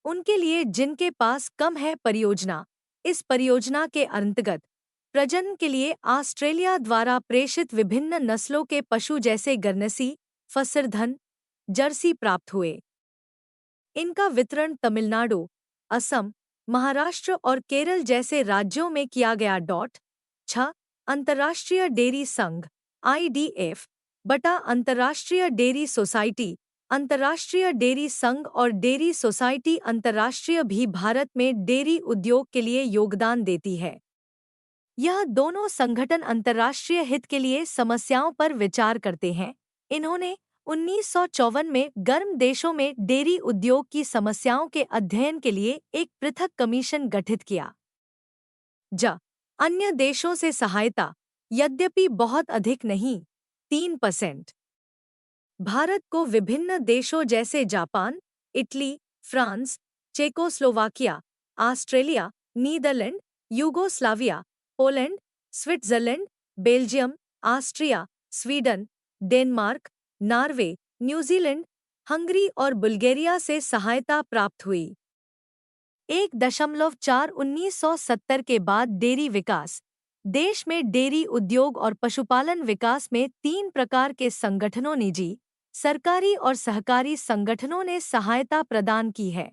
उनके लिए जिनके पास कम है परियोजना। इस परियोजना के अंतर्गत प्रजनन के लिए ऑस्ट्रेलिया द्वारा प्रेषित विभिन्न नस्लों के पशु जैसे गरनसी, फसरधन, जर्सी प्राप्त हुए। इनका वितरण तमिलनाडु, असम, महाराष्ट्र और केरल जैसे राज्यों में किया गया। अंतर्राष्ट्रीय डेयरी संघ IDF बटा अंतर्राष्ट्रीय डेयरी सोसाइटी अंतर्राष्ट्रीय डेयरी संघ और डेयरी सोसाइटी अंतर्राष्ट्रीय भी भारत में डेयरी उद्योग के लिए योगदान देती है। यह दोनों संगठन अंतर्राष्ट्रीय हित के लिए समस्याओं पर विचार करते हैं। इन्होंने 1954 में गर्म देशों में डेयरी उद्योग की समस्याओं के अध्ययन के लिए एक पृथक कमीशन गठित किया। अन्य देशों से सहायता, यद्यपि बहुत अधिक नहीं, 3%। भारत को विभिन्न देशों जैसे Japan, Italy, France, Czechoslovakia, Australia, Netherland, Yugoslavia, Poland, Switzerland, Belgium, Austria, Sweden, Denmark, Norway, New Zealand, Hungary और बुल्गारिया से सहायता प्राप्त हुई। 1.4 1970 के बाद डेयरी विकास। देश में डेयरी उद्योग और पशुपालन विकास में 3 प्रकार के संगठनों, निजी, सरकारी और सहकारी संगठनों ने सहायता प्रदान की है।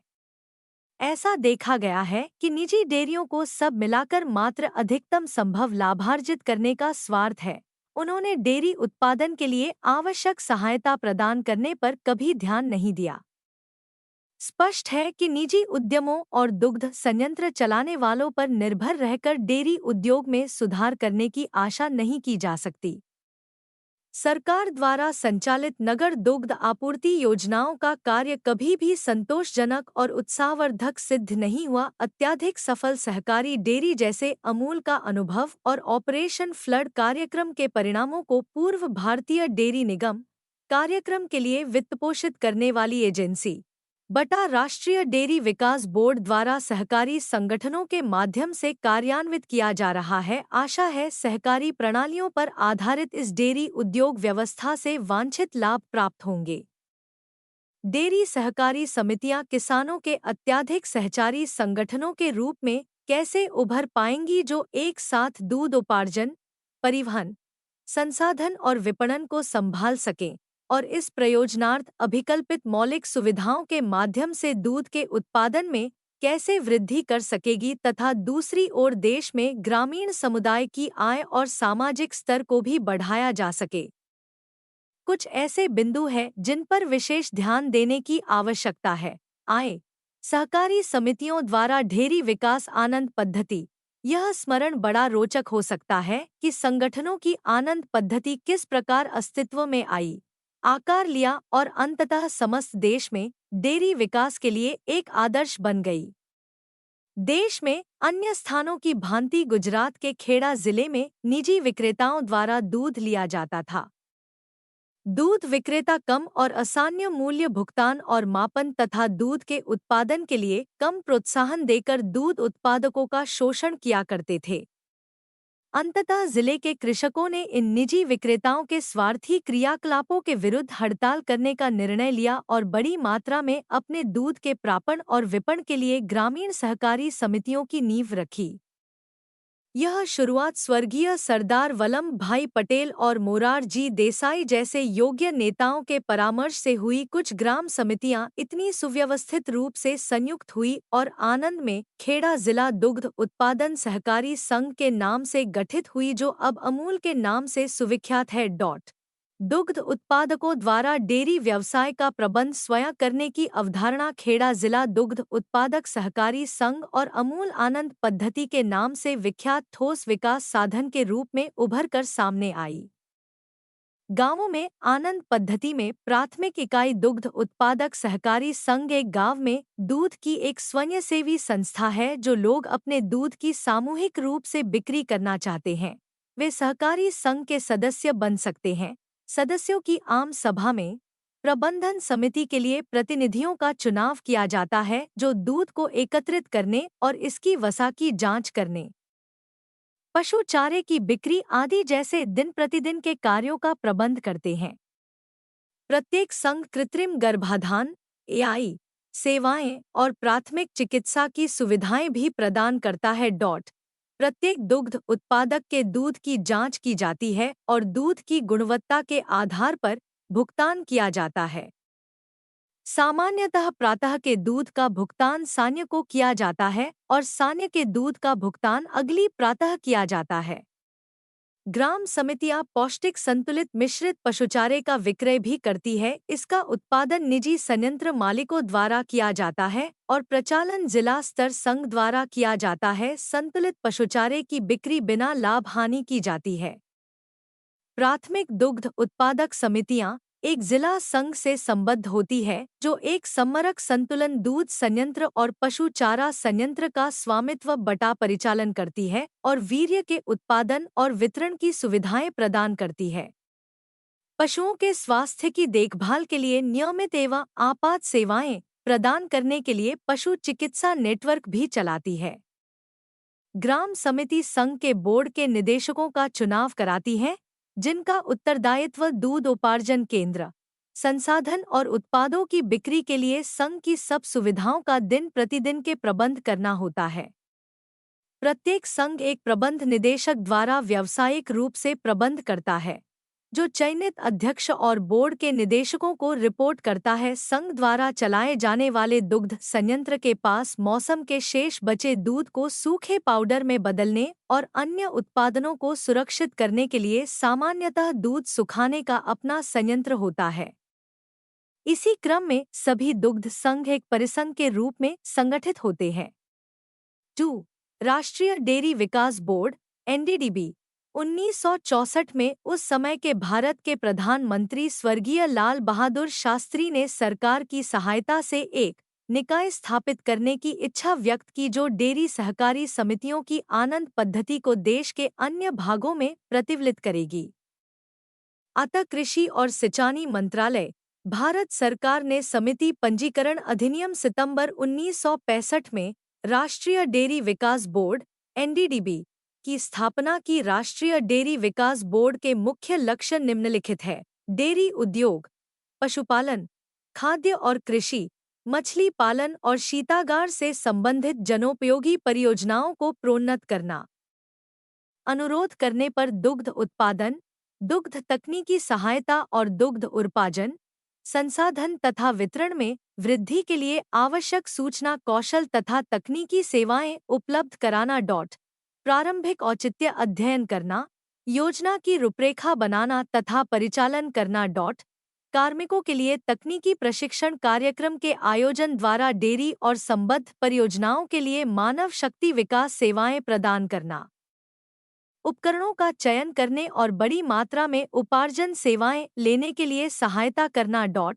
ऐसा देखा गया है कि निजी डेयरियों को सब मिलाकर मात्र अधिकतम संभव लाभार्जित करने का स्वार्थ है। उन्होंने डेयरी उत्पादन के लिए आवश्यक सहायता प्रदान करने पर कभी ध्यान नहीं दिया। स्पष्ट है कि निजी उद्यमों और दुग्ध संयंत्र चलाने वालों पर निर्भर रहकर डेयरी उद्योग में सुधार करने की आशा नहीं की जा सकती। सरकार द्वारा संचालित नगर दुग्ध आपूर्ति योजनाओं का कार्य कभी भी संतोषजनक और उत्साहवर्धक सिद्ध नहीं हुआ। अत्यधिक सफल सहकारी डेयरी जैसे अमूल का अनुभव और ऑपरेशन फ्लड कार्यक्रम के परिणामों को पूर्व भारतीय डेयरी निगम कार्यक्रम के लिए वित्तपोषित करने वाली एजेंसी बटा राष्ट्रीय डेयरी विकास बोर्ड द्वारा सहकारी संगठनों के माध्यम से कार्यान्वित किया जा रहा है। आशा है सहकारी प्रणालियों पर आधारित इस डेयरी उद्योग व्यवस्था से वांछित लाभ प्राप्त होंगे। डेयरी सहकारी समितियां किसानों के अत्यधिक सहचारी संगठनों के रूप में कैसे उभर पाएंगी, जो एक साथ दूध उपार्जन, परिवहन, संसाधन और विपणन को संभाल सकें और इस प्रयोजनार्थ अभिकल्पित मौलिक सुविधाओं के माध्यम से दूध के उत्पादन में कैसे वृद्धि कर सकेगी तथा दूसरी ओर देश में ग्रामीण समुदाय की आय और सामाजिक स्तर को भी बढ़ाया जा सके। कुछ ऐसे बिंदु हैं जिन पर विशेष ध्यान देने की आवश्यकता है। आय सहकारी समितियों द्वारा डेयरी विकास आनंद पद्धति। यह स्मरण बड़ा रोचक हो सकता है कि संगठनों की आनंद पद्धति किस प्रकार अस्तित्व में आई, आकार लिया और अंततः समस्त देश में डेयरी विकास के लिए एक आदर्श बन गई। देश में अन्य स्थानों की भांति गुजरात के खेड़ा जिले में निजी विक्रेताओं द्वारा दूध लिया जाता था। दूध विक्रेता कम और आसान्य मूल्य भुगतान और मापन तथा दूध के उत्पादन के लिए कम प्रोत्साहन देकर दूध उत्पादकों का शोषण किया करते थे। अंततः जिले के कृषकों ने इन निजी विक्रेताओं के स्वार्थी क्रियाकलापों के विरुद्ध हड़ताल करने का निर्णय लिया और बड़ी मात्रा में अपने दूध के प्रापण और विपणन के लिए ग्रामीण सहकारी समितियों की नींव रखी। यह शुरुआत स्वर्गीय सरदार वल्लभ भाई पटेल और मोरारजी देसाई जैसे योग्य नेताओं के परामर्श से हुई। कुछ ग्राम समितियां इतनी सुव्यवस्थित रूप से संयुक्त हुई और आनंद में खेड़ा जिला दुग्ध उत्पादन सहकारी संघ के नाम से गठित हुई, जो अब अमूल के नाम से सुविख्यात है। दुग्ध उत्पादकों द्वारा डेयरी व्यवसाय का प्रबंध स्वयं करने की अवधारणा खेड़ा जिला दुग्ध उत्पादक सहकारी संघ और अमूल आनंद पद्धति के नाम से विख्यात ठोस विकास साधन के रूप में उभर कर सामने आई। गांवों में आनंद पद्धति में प्राथमिक इकाई दुग्ध उत्पादक सहकारी संघ एक गांव में दूध की एक स्वयंसेवी संस्था है। जो लोग अपने दूध की सामूहिक रूप से बिक्री करना चाहते हैं, वे सहकारी संघ के सदस्य बन सकते हैं। सदस्यों की आम सभा में प्रबंधन समिति के लिए प्रतिनिधियों का चुनाव किया जाता है, जो दूध को एकत्रित करने और इसकी वसा की जांच करने, पशु चारे की बिक्री आदि जैसे दिन प्रतिदिन के कार्यों का प्रबंध करते हैं। प्रत्येक संघ कृत्रिम गर्भाधान, एआई सेवाएं और प्राथमिक चिकित्सा की सुविधाएं भी प्रदान करता है। प्रत्येक दुग्ध उत्पादक के दूध की जांच की जाती है और दूध की गुणवत्ता के आधार पर भुगतान किया जाता है। सामान्यतः प्रातः के दूध का भुगतान सान्य को किया जाता है और सान्य के दूध का भुगतान अगली प्रातः किया जाता है। ग्राम समितियां पौष्टिक संतुलित मिश्रित पशुचारे का विक्रय भी करती है। इसका उत्पादन निजी संयंत्र मालिकों द्वारा किया जाता है और प्रचालन जिला स्तर संघ द्वारा किया जाता है। संतुलित पशुचारे की बिक्री बिना लाभ हानि की जाती है। प्राथमिक दुग्ध उत्पादक समितियां एक जिला संघ से संबद्ध होती है, जो एक सम्मरक संतुलन दूध संयंत्र और पशु चारा संयंत्र का स्वामित्व बटा परिचालन करती है और वीर्य के उत्पादन और वितरण की सुविधाएं प्रदान करती है। पशुओं के स्वास्थ्य की देखभाल के लिए नियमित एवं आपात सेवाएं प्रदान करने के लिए पशु चिकित्सा नेटवर्क भी चलाती है। ग्राम समिति संघ के बोर्ड के निदेशकों का चुनाव कराती है, जिनका उत्तरदायित्व दूध उपार्जन केंद्र, संसाधन और उत्पादों की बिक्री के लिए संघ की सब सुविधाओं का दिन प्रतिदिन के प्रबंध करना होता है। प्रत्येक संघ एक प्रबंध निदेशक द्वारा व्यावसायिक रूप से प्रबंध करता है, जो चयनित अध्यक्ष और बोर्ड के निदेशकों को रिपोर्ट करता है। संघ द्वारा चलाए जाने वाले दुग्ध संयंत्र के पास मौसम के शेष बचे दूध को सूखे पाउडर में बदलने और अन्य उत्पादनों को सुरक्षित करने के लिए सामान्यतः दूध सुखाने का अपना संयंत्र होता है। इसी क्रम में सभी दुग्ध संघ एक परिसंघ के रूप में संगठित होते हैं। 2. राष्ट्रीय डेयरी विकास बोर्ड (एनडीडीबी) 1964 में उस समय के भारत के प्रधानमंत्री स्वर्गीय लाल बहादुर शास्त्री ने सरकार की सहायता से एक निकाय स्थापित करने की इच्छा व्यक्त की जो डेयरी सहकारी समितियों की आनंद पद्धति को देश के अन्य भागों में प्रतिफलित करेगी। अतः कृषि और सिंचाई मंत्रालय, भारत सरकार ने समिति पंजीकरण अधिनियम सितंबर 1965 में राष्ट्रीय डेयरी विकास बोर्ड (एनडीडीबी) की स्थापना की। राष्ट्रीय डेयरी विकास बोर्ड के मुख्य लक्ष्य निम्नलिखित है: डेयरी उद्योग, पशुपालन, खाद्य और कृषि, मछली पालन और शीतागार से संबंधित जनोपयोगी परियोजनाओं को प्रोन्नत करना। अनुरोध करने पर दुग्ध उत्पादन, दुग्ध तकनीकी सहायता और दुग्ध उत्पादन, संसाधन तथा वितरण में वृद्धि के लिए आवश्यक सूचना कौशल तथा तकनीकी सेवाएं उपलब्ध कराना। प्रारंभिक औचित्य अध्ययन करना, योजना की रूपरेखा बनाना तथा परिचालन करना। कार्मिकों के लिए तकनीकी प्रशिक्षण कार्यक्रम के आयोजन द्वारा डेयरी और संबद्ध परियोजनाओं के लिए मानव शक्ति विकास सेवाएं प्रदान करना। उपकरणों का चयन करने और बड़ी मात्रा में उपार्जन सेवाएं लेने के लिए सहायता करना।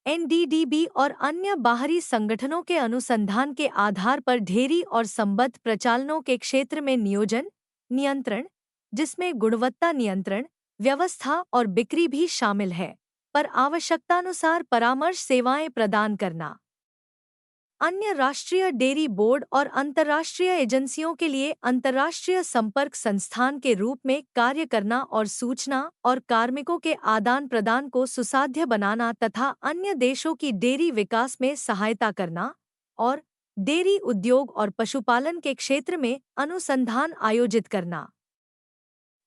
एनडीडीबी और अन्य बाहरी संगठनों के अनुसंधान के आधार पर डेयरी और संबद्ध प्रचालनों के क्षेत्र में नियोजन, नियंत्रण, जिसमें गुणवत्ता नियंत्रण, व्यवस्था और बिक्री भी शामिल है, पर आवश्यकतानुसार परामर्श सेवाएं प्रदान करना। अन्य राष्ट्रीय डेयरी बोर्ड और अंतर्राष्ट्रीय एजेंसियों के लिए अंतर्राष्ट्रीय संपर्क संस्थान के रूप में कार्य करना और सूचना और कार्मिकों के आदान प्रदान को सुसाध्य बनाना तथा अन्य देशों की डेयरी विकास में सहायता करना और डेयरी उद्योग और पशुपालन के क्षेत्र में अनुसंधान आयोजित करना।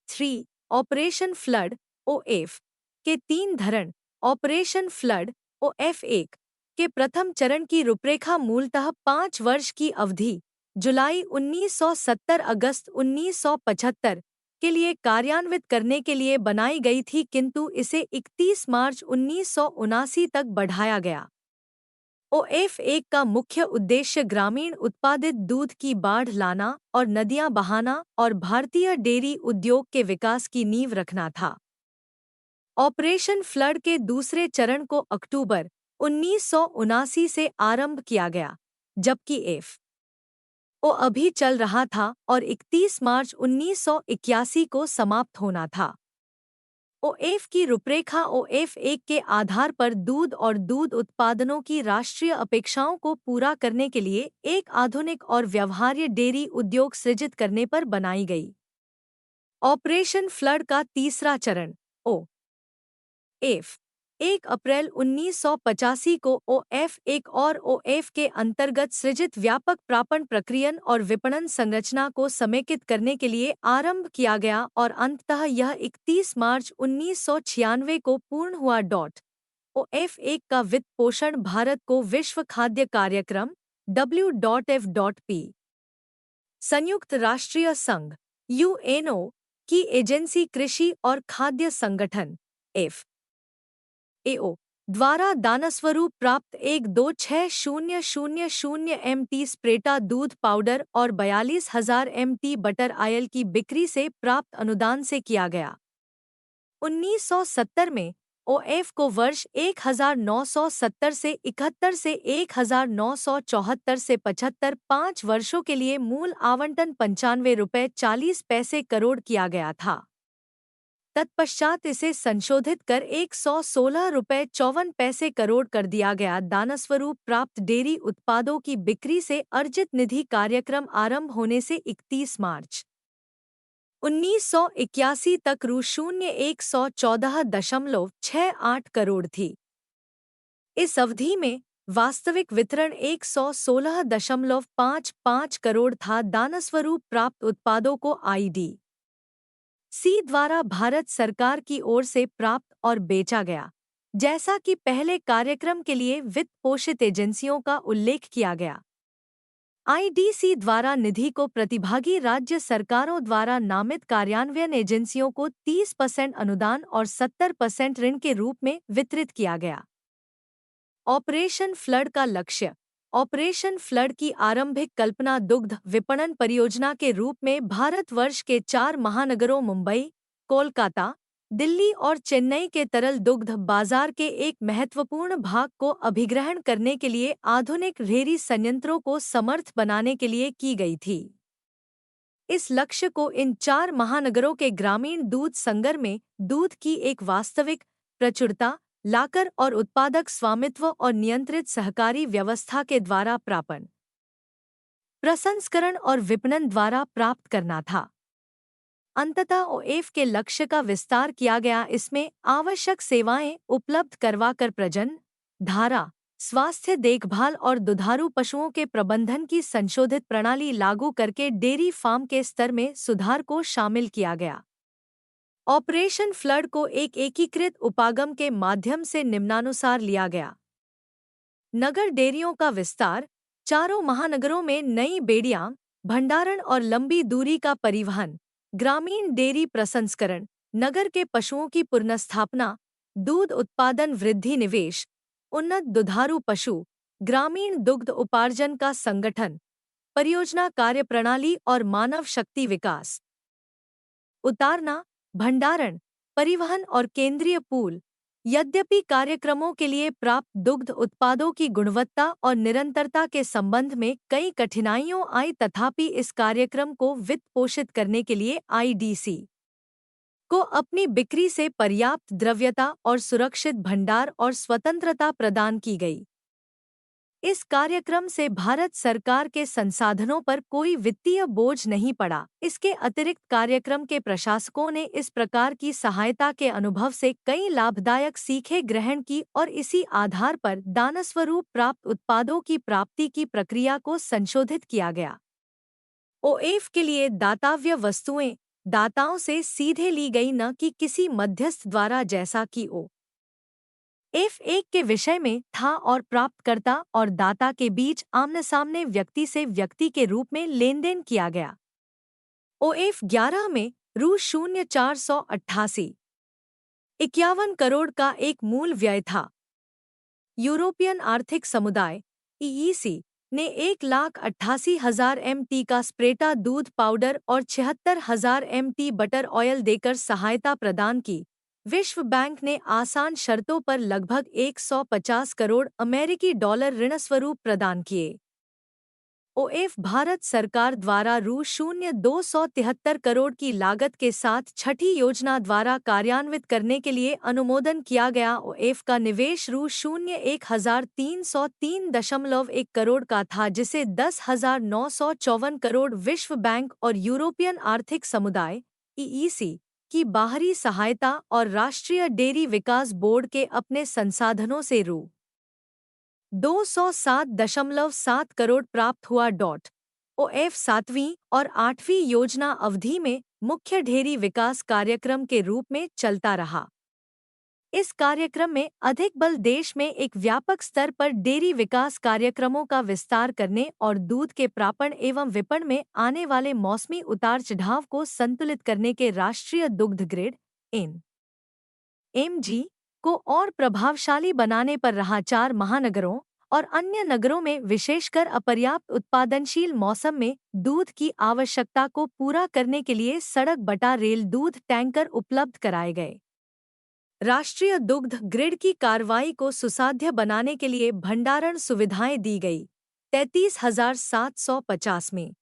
3. ऑपरेशन फ्लड (OF) के 3 धरण। ऑपरेशन फ्लड (OF1) के प्रथम चरण की रूपरेखा मूलतः 5 वर्ष की अवधि जुलाई 1970 अगस्त 1975 के लिए कार्यान्वित करने के लिए बनाई गई थी, किंतु इसे 31 मार्च 1979 तक बढ़ाया गया। OF1 का मुख्य उद्देश्य ग्रामीण उत्पादित दूध की बाढ़ लाना और नदियां बहाना और भारतीय डेयरी उद्योग के विकास की नींव रखना था। ऑपरेशन फ्लड के दूसरे चरण को अक्टूबर 1979 से आरंभ किया गया, जबकि OF अभी चल रहा था और 31 मार्च 1981 को समाप्त होना था। OF की रूपरेखा OF1 के आधार पर दूध और दूध उत्पादनों की राष्ट्रीय अपेक्षाओं को पूरा करने के लिए एक आधुनिक और व्यवहार्य डेयरी उद्योग सृजित करने पर बनाई गई। ऑपरेशन फ्लड का तीसरा चरण OF 1 अप्रैल 1985 को OF1 और OF के अंतर्गत सृजित व्यापक प्रापण प्रक्रियन और विपणन संरचना को समेकित करने के लिए आरंभ किया गया और अंततः यह 31 मार्च 1996 को पूर्ण हुआ। OF1 का वित्त पोषण भारत को विश्व खाद्य कार्यक्रम WFP, संयुक्त राष्ट्रीय संघ UNO की एजेंसी कृषि और खाद्य संगठन FAO द्वारा दानस्वरूप प्राप्त 126,000 MT स्प्रेटा दूध पाउडर और 42,000 MT बटर आयल की बिक्री से प्राप्त अनुदान से किया गया। 1970 में OF को वर्ष 1970 से 71 से 1974 से 75 5 वर्षों के लिए मूल आवंटन ₹95.40 करोड़ किया गया था। तत्पश्चात इसे संशोधित कर ₹116.54 करोड़ कर दिया गया। दानस्वरूप प्राप्त डेयरी उत्पादों की बिक्री से अर्जित निधि कार्यक्रम आरंभ होने से 31 मार्च 1981 तक ₹114.68 करोड़ थी। इस अवधि में वास्तविक वितरण 116.55 करोड़ था। दानस्वरूप प्राप्त उत्पादों को ID सी द्वारा भारत सरकार की ओर से प्राप्त और बेचा गया। जैसा कि पहले कार्यक्रम के लिए वित्त पोषित एजेंसियों का उल्लेख किया गया। आईडीसी द्वारा निधि को प्रतिभागी राज्य सरकारों द्वारा नामित कार्यान्वयन एजेंसियों को 30% अनुदान और 70% ऋण के रूप में वितरित किया गया। ऑपरेशन फ्लड का लक्ष्य। ऑपरेशन फ्लड की आरंभिक कल्पना दुग्ध विपणन परियोजना के रूप में भारतवर्ष के 4 महानगरों मुंबई, कोलकाता, दिल्ली और चेन्नई के तरल दुग्ध बाजार के एक महत्वपूर्ण भाग को अभिग्रहण करने के लिए आधुनिक रेहड़ी संयंत्रों को समर्थ बनाने के लिए की गई थी। इस लक्ष्य को इन 4 महानगरों के ग्रामीण दूध संगर में दूध की एक वास्तविक प्रचुरता लाकर और उत्पादक स्वामित्व और नियंत्रित सहकारी व्यवस्था के द्वारा प्रापण, प्रसंस्करण और विपणन द्वारा प्राप्त करना था। अंततः ओएफ के लक्ष्य का विस्तार किया गया। इसमें आवश्यक सेवाएं उपलब्ध करवाकर प्रजनन, धारा, स्वास्थ्य देखभाल और दुधारू पशुओं के प्रबंधन की संशोधित प्रणाली लागू करके डेयरी फार्म के स्तर में सुधार को शामिल किया गया। ऑपरेशन फ्लड को एक एकीकृत उपागम के माध्यम से निम्नानुसार लिया गया। नगर डेयरियों का विस्तार, चारों महानगरों में नई बेड़ियां, भंडारण और लंबी दूरी का परिवहन, ग्रामीण डेयरी प्रसंस्करण, नगर के पशुओं की पुनर्स्थापना, दूध उत्पादन वृद्धि निवेश, उन्नत दुधारू पशु, ग्रामीण दुग्ध उपार्जन का संगठन, परियोजना कार्यप्रणाली और मानव शक्ति विकास। उतारना, भंडारण, परिवहन और केंद्रीय पूल। यद्यपि कार्यक्रमों के लिए प्राप्त दुग्ध उत्पादों की गुणवत्ता और निरंतरता के संबंध में कई कठिनाइयां आई, तथापि इस कार्यक्रम को वित्त पोषित करने के लिए आईडीसी को अपनी बिक्री से पर्याप्त द्रव्यता और सुरक्षित भंडार और स्वतंत्रता प्रदान की गई। इस कार्यक्रम से भारत सरकार के संसाधनों पर कोई वित्तीय बोझ नहीं पड़ा। इसके अतिरिक्त कार्यक्रम के प्रशासकों ने इस प्रकार की सहायता के अनुभव से कई लाभदायक सीखें ग्रहण की और इसी आधार पर दानस्वरूप प्राप्त उत्पादों की प्राप्ति की प्रक्रिया को संशोधित किया गया। ओएफ के लिए दातव्य वस्तुएं दाताओं से सीधे ली गई, न कि किसी मध्यस्थ द्वारा, जैसा कि F1 के विषय में था, और प्राप्तकर्ता और दाता के बीच आमने-सामने व्यक्ति से व्यक्ति के रूप में लेनदेन किया गया। OF11 में ₹488.51 करोड़ का एक मूल व्यय था। यूरोपियन आर्थिक समुदाय EEC ने 1,88,000 MT का स्प्रेटा दूध पाउडर और 76,000 MT बटर ऑयल देकर सहायता प्रदान की। विश्व बैंक ने आसान शर्तों पर लगभग 150 करोड़ अमेरिकी डॉलर ऋणस्वरूप प्रदान किए। ओएफ भारत सरकार द्वारा ₹273 करोड़ की लागत के साथ छठी योजना द्वारा कार्यान्वित करने के लिए अनुमोदन किया गया। ओएफ का निवेश ₹1,303.1 करोड़ का था, जिसे 10,954 करोड़ विश्व बैंक और यूरोपियन आर्थिक समुदाय EEC की बाहरी सहायता और राष्ट्रीय डेयरी विकास बोर्ड के अपने संसाधनों से ₹207.7 करोड़ प्राप्त हुआ। ओएफ 7वीं और 8वीं योजना अवधि में मुख्य डेयरी विकास कार्यक्रम के रूप में चलता रहा। इस कार्यक्रम में अधिक बल देश में एक व्यापक स्तर पर डेयरी विकास कार्यक्रमों का विस्तार करने और दूध के प्रापण एवं विपणन में आने वाले मौसमी उतार चढ़ाव को संतुलित करने के राष्ट्रीय दुग्ध ग्रिड NMG को और प्रभावशाली बनाने पर रहा। 4 महानगरों और अन्य नगरों में विशेषकर अपर्याप्त उत्पादनशील मौसम में दूध की आवश्यकता को पूरा करने के लिए सड़क बटा रेल दूध टैंकर उपलब्ध कराए गए। राष्ट्रीय दुग्ध ग्रिड की कार्रवाई को सुसाध्य बनाने के लिए भंडारण सुविधाएं दी गई। 33,750 में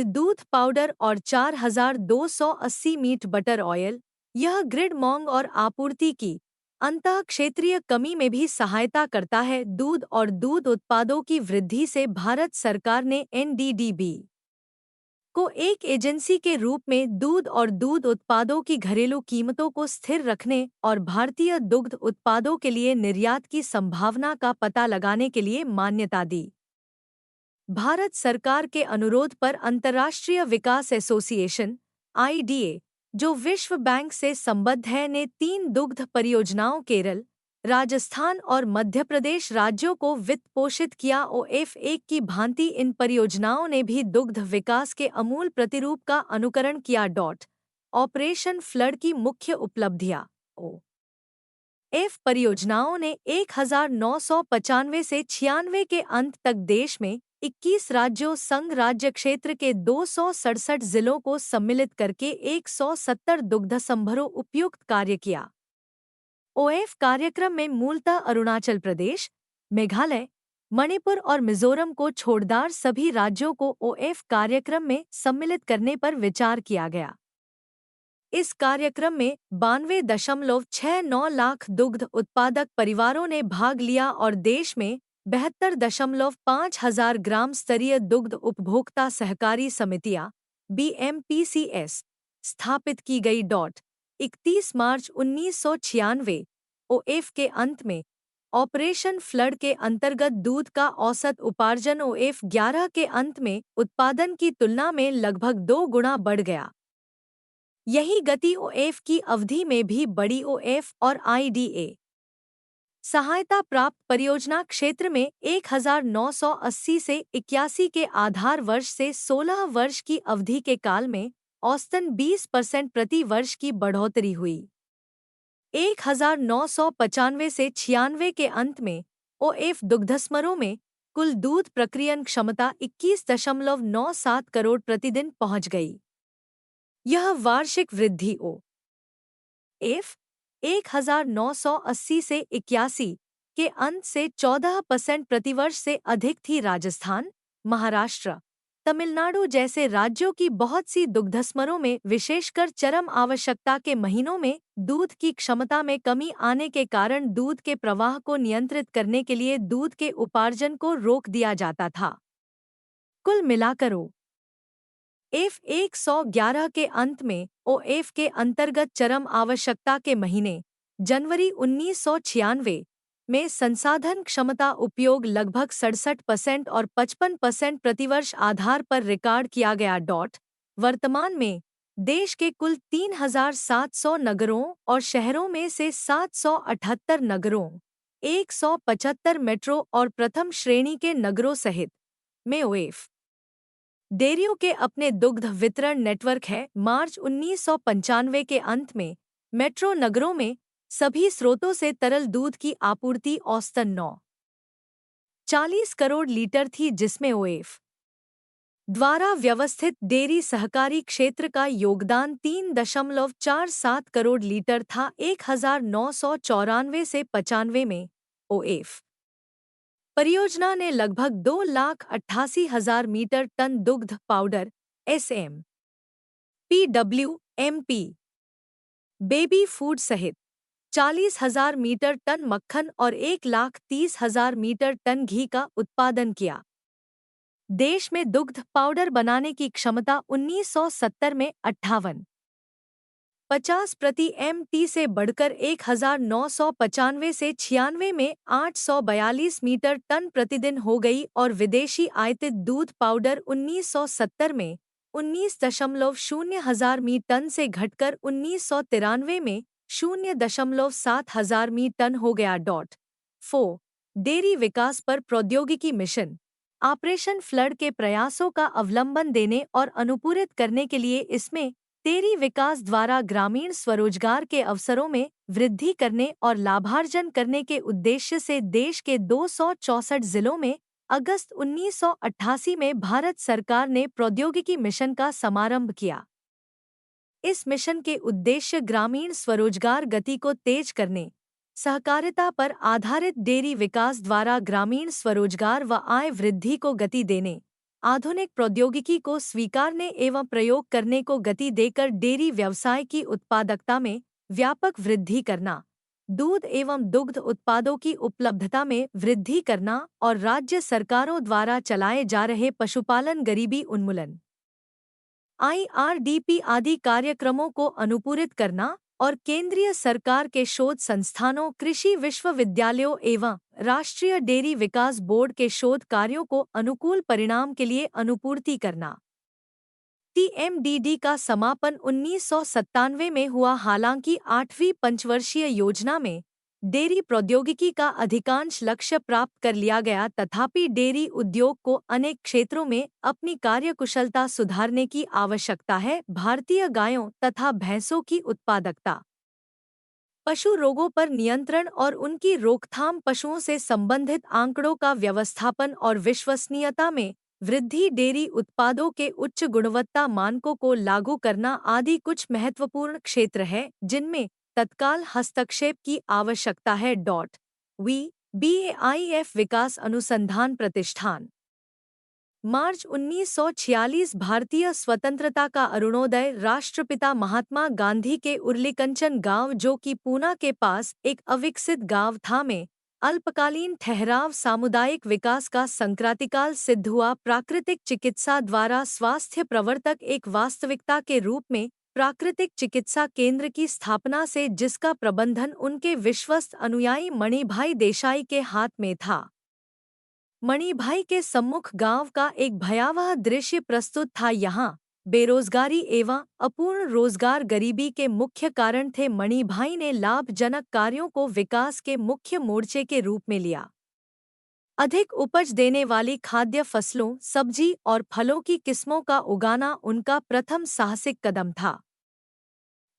दूध पाउडर और 4,280 मीट बटर ऑयल। यह ग्रिड मांग और आपूर्ति की अंतः क्षेत्रीय कमी में भी सहायता करता है। दूध और दूध उत्पादों की वृद्धि से भारत सरकार ने NDDB को एक एजेंसी के रूप में दूध और दूध उत्पादों की घरेलू कीमतों को स्थिर रखने और भारतीय दुग्ध उत्पादों के लिए निर्यात की संभावना का पता लगाने के लिए मान्यता दी। भारत सरकार के अनुरोध पर अंतर्राष्ट्रीय विकास एसोसिएशन IDA जो विश्व बैंक से संबद्ध है, ने 3 दुग्ध परियोजनाओं केरल, राजस्थान और मध्य प्रदेश राज्यों को वित्त पोषित किया। OF1 की भांति इन परियोजनाओं ने भी दुग्ध विकास के अमूल प्रतिरूप का अनुकरण किया। ऑपरेशन फ्लड की मुख्य उपलब्धियां। OF परियोजनाओं ने 1995 से 96 के अंत तक देश में 21 राज्यों संघ राज्य क्षेत्र के 267 जिलों को सम्मिलित करके 170 दुग्धसंभरों उपयुक्त कार्य किया। OF कार्यक्रम में मूलतः अरुणाचल प्रदेश, मेघालय, मणिपुर और मिजोरम को छोड़दार सभी राज्यों को OF कार्यक्रम में सम्मिलित करने पर विचार किया गया। इस कार्यक्रम में 92.69 लाख दुग्ध उत्पादक परिवारों ने भाग लिया और देश में 72.5 हजार ग्राम स्तरीय दुग्ध उपभोक्ता सहकारी समितियां BMPCS स्थापित की गई। 31 मार्च 1996 OF के अंत में ऑपरेशन फ्लड के अंतर्गत दूध का औसत उपार्जन OF11 के अंत में उत्पादन की तुलना में लगभग 2 गुना बढ़ गया। यही गति OF की अवधि में भी बढ़ी। OF और IDA सहायता प्राप्त परियोजना क्षेत्र में 1980 से 81 के आधार वर्ष से 16 वर्ष की अवधि के काल में औसतन 20% प्रति वर्ष की बढ़ोतरी हुई। 1995 से 96 के अंत में OF दुग्धस्मरों में कुल दूध प्रक्रियन क्षमता 21.97 करोड़ प्रतिदिन पहुंच गई। यह वार्षिक वृद्धि OF 1980 से 81 के अंत से 14% प्रतिवर्ष से अधिक थी। राजस्थान, महाराष्ट्र, तमिलनाडु जैसे राज्यों की बहुत सी दुग्धस्मरों में विशेषकर चरम आवश्यकता के महीनों में दूध की क्षमता में कमी आने के कारण दूध के प्रवाह को नियंत्रित करने के लिए दूध के उपार्जन को रोक दिया जाता था। कुल मिलाकर OF 111 के अंत में OF के अंतर्गत चरम आवश्यकता के महीने जनवरी 1996 में संसाधन क्षमता उपयोग लगभग 67% और 55% प्रतिवर्ष आधार पर रिकॉर्ड किया गया। वर्तमान में देश के कुल 3,700 नगरों और शहरों में से 778 नगरों, 175 मेट्रो और प्रथम श्रेणी के नगरों सहित में OF डेयरियों के अपने दुग्ध वितरण नेटवर्क है। मार्च 1995 के अंत में मेट्रो नगरों में सभी स्रोतों से तरल दूध की आपूर्ति औसतन 940 करोड़ लीटर थी, जिसमें OF द्वारा व्यवस्थित डेयरी सहकारी क्षेत्र का योगदान 3.47 करोड़ लीटर था। 1994 से 95 में OF परियोजना ने लगभग 2,88,000 मीटर टन दुग्ध powder SM, PWMP, baby food सहित 40,000 मीटर टन मक्खन और 1,30,000 मीटर टन घी का उत्पादन किया। देश में दुग्ध पाउडर बनाने की क्षमता 1970 में 58.50 प्रति MT से बढ़कर 1995 से 96 में 842 मीटर टन प्रतिदिन हो गई और विदेशी आयातित दूध पाउडर 1970 में 19.0 हजार मी टन से घटकर 1993 में 0.7 हजार मी टन हो गया। 4 डेयरी विकास पर प्रौद्योगिकी मिशन ऑपरेशन फ्लड के प्रयासों का अवलंबन देने और अनुपूरित करने के लिए इसमें डेयरी विकास द्वारा ग्रामीण स्वरोजगार के अवसरों में वृद्धि करने और लाभार्जन करने के उद्देश्य से देश के 264 जिलों में अगस्त 1988 में भारत सरकार ने प्रौद्योगिकी मिशन का समारंभ किया। इस मिशन के उद्देश्य ग्रामीण स्वरोजगार गति को तेज करने, सहकारिता पर आधारित डेयरी विकास द्वारा ग्रामीण स्वरोजगार व आय वृद्धि को गति देने, आधुनिक प्रौद्योगिकी को स्वीकारने एवं प्रयोग करने को गति देकर डेयरी व्यवसाय की उत्पादकता में व्यापक वृद्धि करना, दूध एवं दुग्ध उत्पादों की उपलब्धता में वृद्धि करना और राज्य सरकारों द्वारा चलाए जा रहे पशुपालन गरीबी उन्मूलन IRDP आदि कार्यक्रमों को अनुपूरित करना और केंद्रीय सरकार के शोध संस्थानों, कृषि विश्वविद्यालयों एवं राष्ट्रीय डेयरी विकास बोर्ड के शोध कार्यों को अनुकूल परिणाम के लिए अनुपूर्ति करना। TMDD का समापन 1997 में हुआ। हालांकि 8वीं पंचवर्षीय योजना में डेयरी प्रौद्योगिकी का अधिकांश लक्ष्य प्राप्त कर लिया गया, तथापि डेयरी उद्योग को अनेक क्षेत्रों में अपनी कार्यकुशलता सुधारने की आवश्यकता है। भारतीय गायों तथा भैंसों की उत्पादकता, पशु रोगों पर नियंत्रण और उनकी रोकथाम, पशुओं से संबंधित आंकड़ों का व्यवस्थापन और विश्वसनीयता में वृद्धि, डेयरी उत्पादों के उच्च गुणवत्ता मानकों को लागू करना आदि कुछ महत्वपूर्ण क्षेत्र हैं जिनमें तत्काल हस्तक्षेप की आवश्यकता है। वी BAIF विकास अनुसंधान प्रतिष्ठान। मार्च 1946 भारतीय स्वतंत्रता का अरुणोदय। राष्ट्रपिता महात्मा गांधी के उर्लिकंचन गांव, जो कि पूना के पास एक अविकसित गांव था, में अल्पकालीन ठहराव सामुदायिक विकास का संक्रांतिकाल सिद्ध हुआ। प्राकृतिक चिकित्सा द्वारा स्वास्थ्य प्रवर्तक एक वास्तविकता के रूप में प्राकृतिक चिकित्सा केंद्र की स्थापना से, जिसका प्रबंधन उनके विश्वस्त अनुयायी मणिभाई देसाई के हाथ में था। मणिभाई के सम्मुख गांव का एक भयावह दृश्य प्रस्तुत था। यहाँ बेरोजगारी एवं अपूर्ण रोजगार गरीबी के मुख्य कारण थे। मणिभाई ने लाभजनक कार्यों को विकास के मुख्य मोर्चे के रूप में लिया। अधिक उपज देने वाली खाद्य फसलों, सब्जी और फलों की किस्मों का उगाना उनका प्रथम साहसिक कदम था।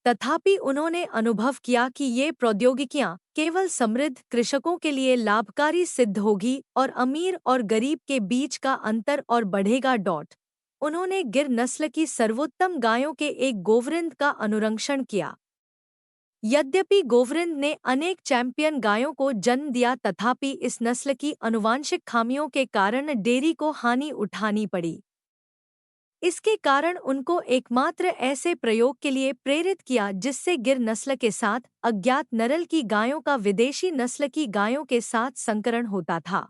तथापि उन्होंने अनुभव किया कि ये प्रौद्योगिकियां केवल समृद्ध कृषकों के लिए लाभकारी सिद्ध होगी और अमीर और गरीब के बीच का अंतर और बढ़ेगा। उन्होंने गिर नस्ल की सर्वोत्तम गायों के एक गोवृंद का अनुरक्षण किया। यद्यपि गोवृंद ने अनेक चैंपियन गायों को जन्म दिया, तथापि इस नस्ल की आनुवांशिक खामियों के कारण डेयरी को हानि उठानी पड़ी। इसके कारण उनको एकमात्र ऐसे प्रयोग के लिए प्रेरित किया जिससे गिर नस्ल के साथ अज्ञात नस्ल की गायों का विदेशी नस्ल की गायों के साथ संकरण होता था।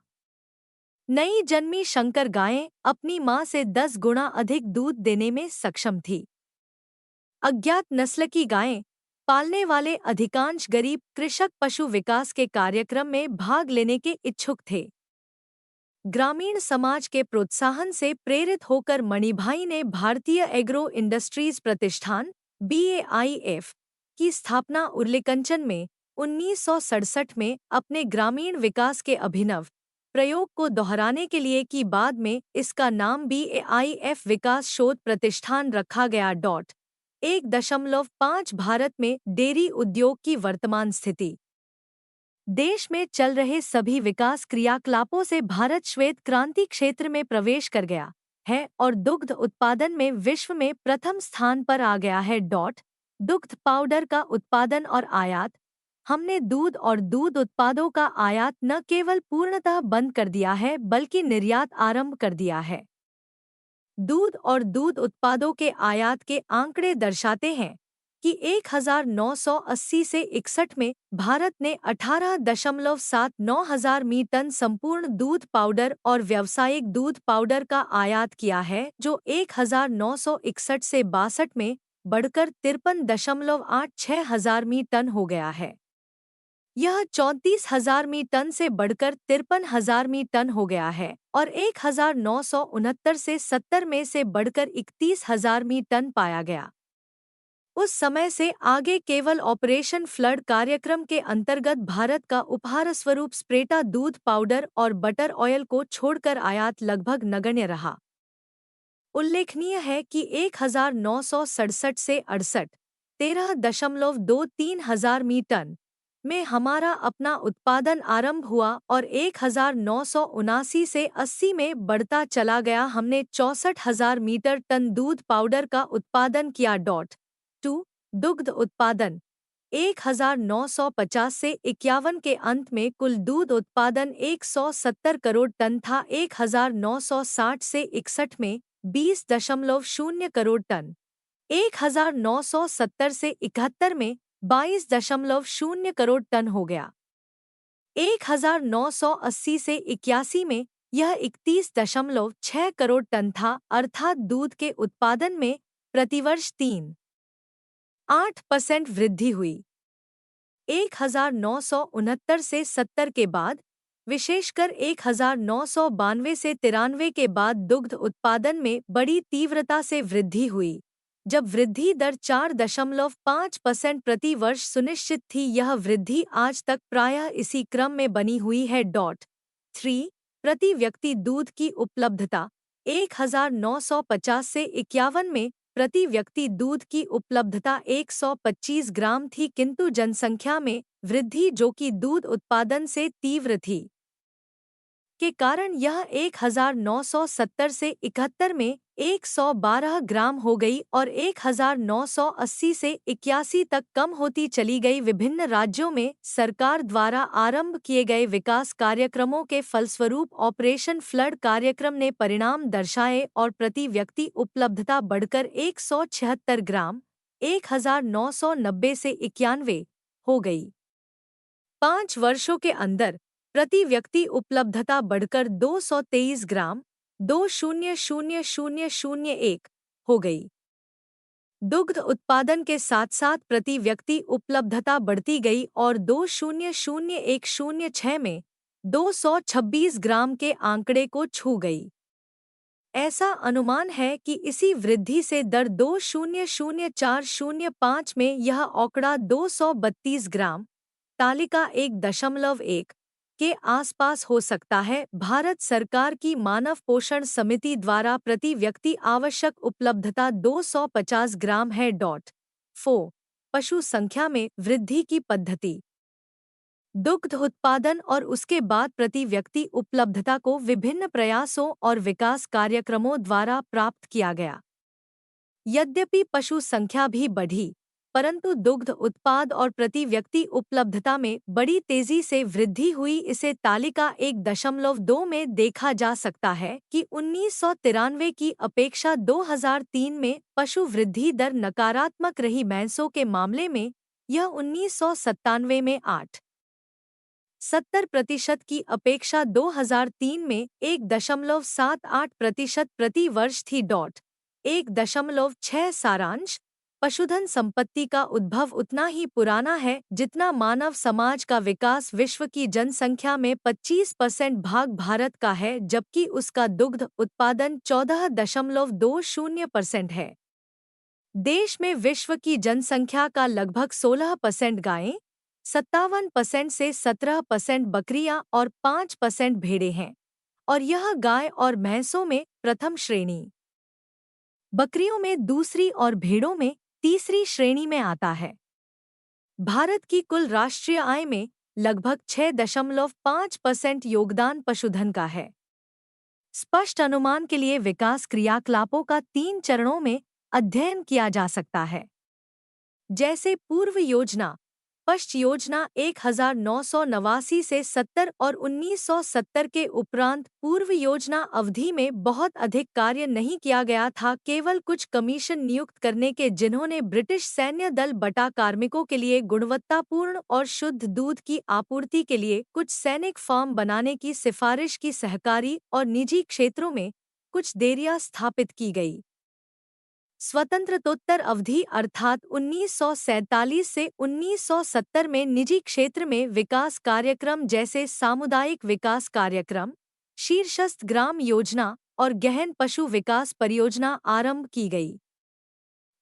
नई जन्मी शंकर गायें अपनी मां से 10 गुना अधिक दूध देने में सक्षम थी। अज्ञात नस्ल की गायें पालने वाले अधिकांश गरीब कृषक पशु विकास के कार्यक्रम में भाग लेने के इच्छुक थे। ग्रामीण समाज के प्रोत्साहन से प्रेरित होकर मणिभाई ने भारतीय एग्रो इंडस्ट्रीज प्रतिष्ठान BAIF की स्थापना उर्लिकंचन में 1967 में अपने ग्रामीण विकास के अभिनव प्रयोग को दोहराने के लिए की। बाद में इसका नाम BAIF विकास शोध प्रतिष्ठान रखा गया। 1.5 भारत में डेयरी उद्योग की वर्तमान स्थिति। देश में चल रहे सभी विकास क्रियाकलापों से भारत श्वेत क्रांति क्षेत्र में प्रवेश कर गया है और दुग्ध उत्पादन में विश्व में प्रथम स्थान पर आ गया है। दुग्ध पाउडर का उत्पादन और आयात। हमने दूध और दूध उत्पादों का आयात न केवल पूर्णतः बंद कर दिया है, बल्कि निर्यात आरंभ कर दिया है। दूध और दूध उत्पादों के आयात के आंकड़े दर्शाते हैं कि 1980 से 61 में भारत ने 18.79 हजार मीट्रिक टन संपूर्ण दूध पाउडर और व्यावसायिक दूध पाउडर का आयात किया है, जो 1961 से 62 में बढ़कर 53.86 हजार मीट्रिक टन हो गया है। यह 34,000 मीट्रिक टन से बढ़कर 53,000 मीट्रिक टन हो गया है और 1969 से 70 में से बढ़कर 31,000 मीट्रिक टन पाया गया। उस समय से आगे केवल ऑपरेशन फ्लड कार्यक्रम के अंतर्गत भारत का उपहार स्वरूप स्प्रेटा दूध पाउडर और बटर ऑयल को छोड़कर आयात लगभग नगण्य रहा। उल्लेखनीय है कि 1967 से 68 13.23 हजार मीट्रिक टन में हमारा अपना उत्पादन आरंभ हुआ और 1979 से 80 में बढ़ता चला गया। हमने 64,000 मीट्रिक टन दूध पाउडर का उत्पादन किया। दुग्ध उत्पादन 1950 से 51 के अंत में कुल दूध उत्पादन 170 करोड़ टन था। 1960 से 61 में 20.0 करोड़ टन, 1970 से 71 में 22.0 करोड़ टन हो गया। 1980 से 81 में यह 31.6 करोड़ टन था, अर्थात दूध के उत्पादन में प्रतिवर्ष 3.8% वृद्धि हुई। 1969 से 70 के बाद विशेषकर 1992 से 93 के बाद दुग्ध उत्पादन में बड़ी तीव्रता से वृद्धि हुई, जब वृद्धि दर 4.5% प्रति वर्ष सुनिश्चित थी। यह वृद्धि आज तक प्रायः इसी क्रम में बनी हुई है। 3 प्रति व्यक्ति दूध की उपलब्धता 1950 से 51 में प्रति व्यक्ति दूध की उपलब्धता 125 ग्राम थी, किंतु जनसंख्या में वृद्धि जो कि दूध उत्पादन से तीव्र थी के कारण यह 1970 से 71 में 112 ग्राम हो गई और 1980 से 81 तक कम होती चली गई। विभिन्न राज्यों में सरकार द्वारा आरंभ किए गए विकास कार्यक्रमों के फलस्वरूप ऑपरेशन फ्लड कार्यक्रम ने परिणाम दर्शाए और प्रति व्यक्ति उपलब्धता बढ़कर 176 ग्राम 1990 से 91 हो गई। 5 वर्षों के अंदर प्रति व्यक्ति उपलब्धता बढ़कर 223 ग्राम 200,001 हो गई। दुग्ध उत्पादन के साथ साथ प्रति व्यक्ति उपलब्धता बढ़ती गई और 200,106 में 226 ग्राम के आंकड़े को छू गई। ऐसा अनुमान है कि इसी वृद्धि से दर 200,405 में यह आंकड़ा 232 ग्राम तालिका 1.1 के आसपास हो सकता है। भारत सरकार की मानव पोषण समिति द्वारा प्रति व्यक्ति आवश्यक उपलब्धता 250 ग्राम है। 4 पशु संख्या में वृद्धि की पद्धति। दुग्ध उत्पादन और उसके बाद प्रति व्यक्ति उपलब्धता को विभिन्न प्रयासों और विकास कार्यक्रमों द्वारा प्राप्त किया गया। यद्यपि पशु संख्या भी बढ़ी, परंतु दुग्ध उत्पाद और प्रति व्यक्ति उपलब्धता में बड़ी तेजी से वृद्धि हुई। इसे तालिका 1.2 में देखा जा सकता है कि 1993 की अपेक्षा 2003 में पशु वृद्धि दर नकारात्मक रही। भैंसों के मामले में यह 1997 में 70% की अपेक्षा 2003 में 1.78% प्रति वर्ष थी। 1.6 सारांश पशुधन संपत्ति का उद्भव उतना ही पुराना है जितना मानव समाज का विकास। विश्व की जनसंख्या में 25% भाग भारत का है, जबकि उसका दुग्ध उत्पादन 14.20% है। देश में विश्व की जनसंख्या का लगभग 16% गायें, 57% से 17% बकरियां और 5% भेड़ें हैं, और यह गाय और भैंसों में प्रथम श्रेणी, बकरियों में दूसरी और भेड़ों में तीसरी श्रेणी में आता है। भारत की कुल राष्ट्रीय आय में लगभग 6.5% योगदान पशुधन का है। स्पष्ट अनुमान के लिए विकास क्रियाकलापों का 3 चरणों में अध्ययन किया जा सकता है, जैसे पूर्व योजना, पश्च योजना 1989 से 70 और 1970 के उपरांत पूर्व योजना अवधि में बहुत अधिक कार्य नहीं किया गया था। केवल कुछ कमीशन नियुक्त करने के, जिन्होंने ब्रिटिश सैन्य दल बटा कार्मिकों के लिए गुणवत्तापूर्ण और शुद्ध दूध की आपूर्ति के लिए कुछ सैनिक फार्म बनाने की सिफारिश की। सहकारी और निजी क्षेत्रों में कुछ डेयरियां स्थापित की गई। स्वतंत्रतोत्तर अवधि अर्थात 1947 से 1970 में निजी क्षेत्र में विकास कार्यक्रम जैसे सामुदायिक विकास कार्यक्रम, शीर्षस्थ ग्राम योजना और गहन पशु विकास परियोजना आरंभ की गई।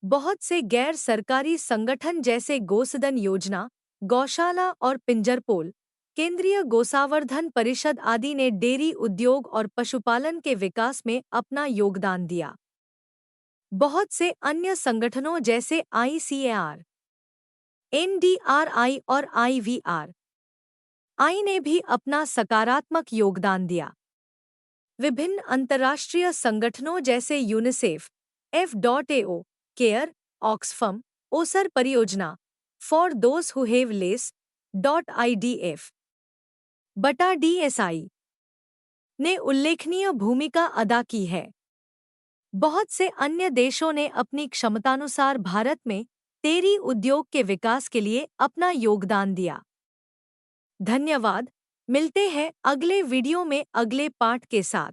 बहुत से गैर सरकारी संगठन जैसे गोसदन योजना, गौशाला और पिंजरपोल, केंद्रीय गोसावर्धन परिषद आदि ने डेयरी उद्योग और पशुपालन के विकास में अपना योगदान दिया। बहुत से अन्य संगठनों जैसे ICAR, NDRI और IVRI ने भी अपना सकारात्मक योगदान दिया। विभिन्न अंतर्राष्ट्रीय संगठनों जैसे यूनिसेफ, FAO, केयर, ऑक्सफम, ओसर परियोजना, for those who have less, IDF, बटा DSI ने उल्लेखनीय भूमिका अदा की है। बहुत से अन्य देशों ने अपनी क्षमतानुसार भारत में डेयरी उद्योग के विकास के लिए अपना योगदान दिया। धन्यवाद। मिलते हैं अगले वीडियो में अगले पाठ के साथ।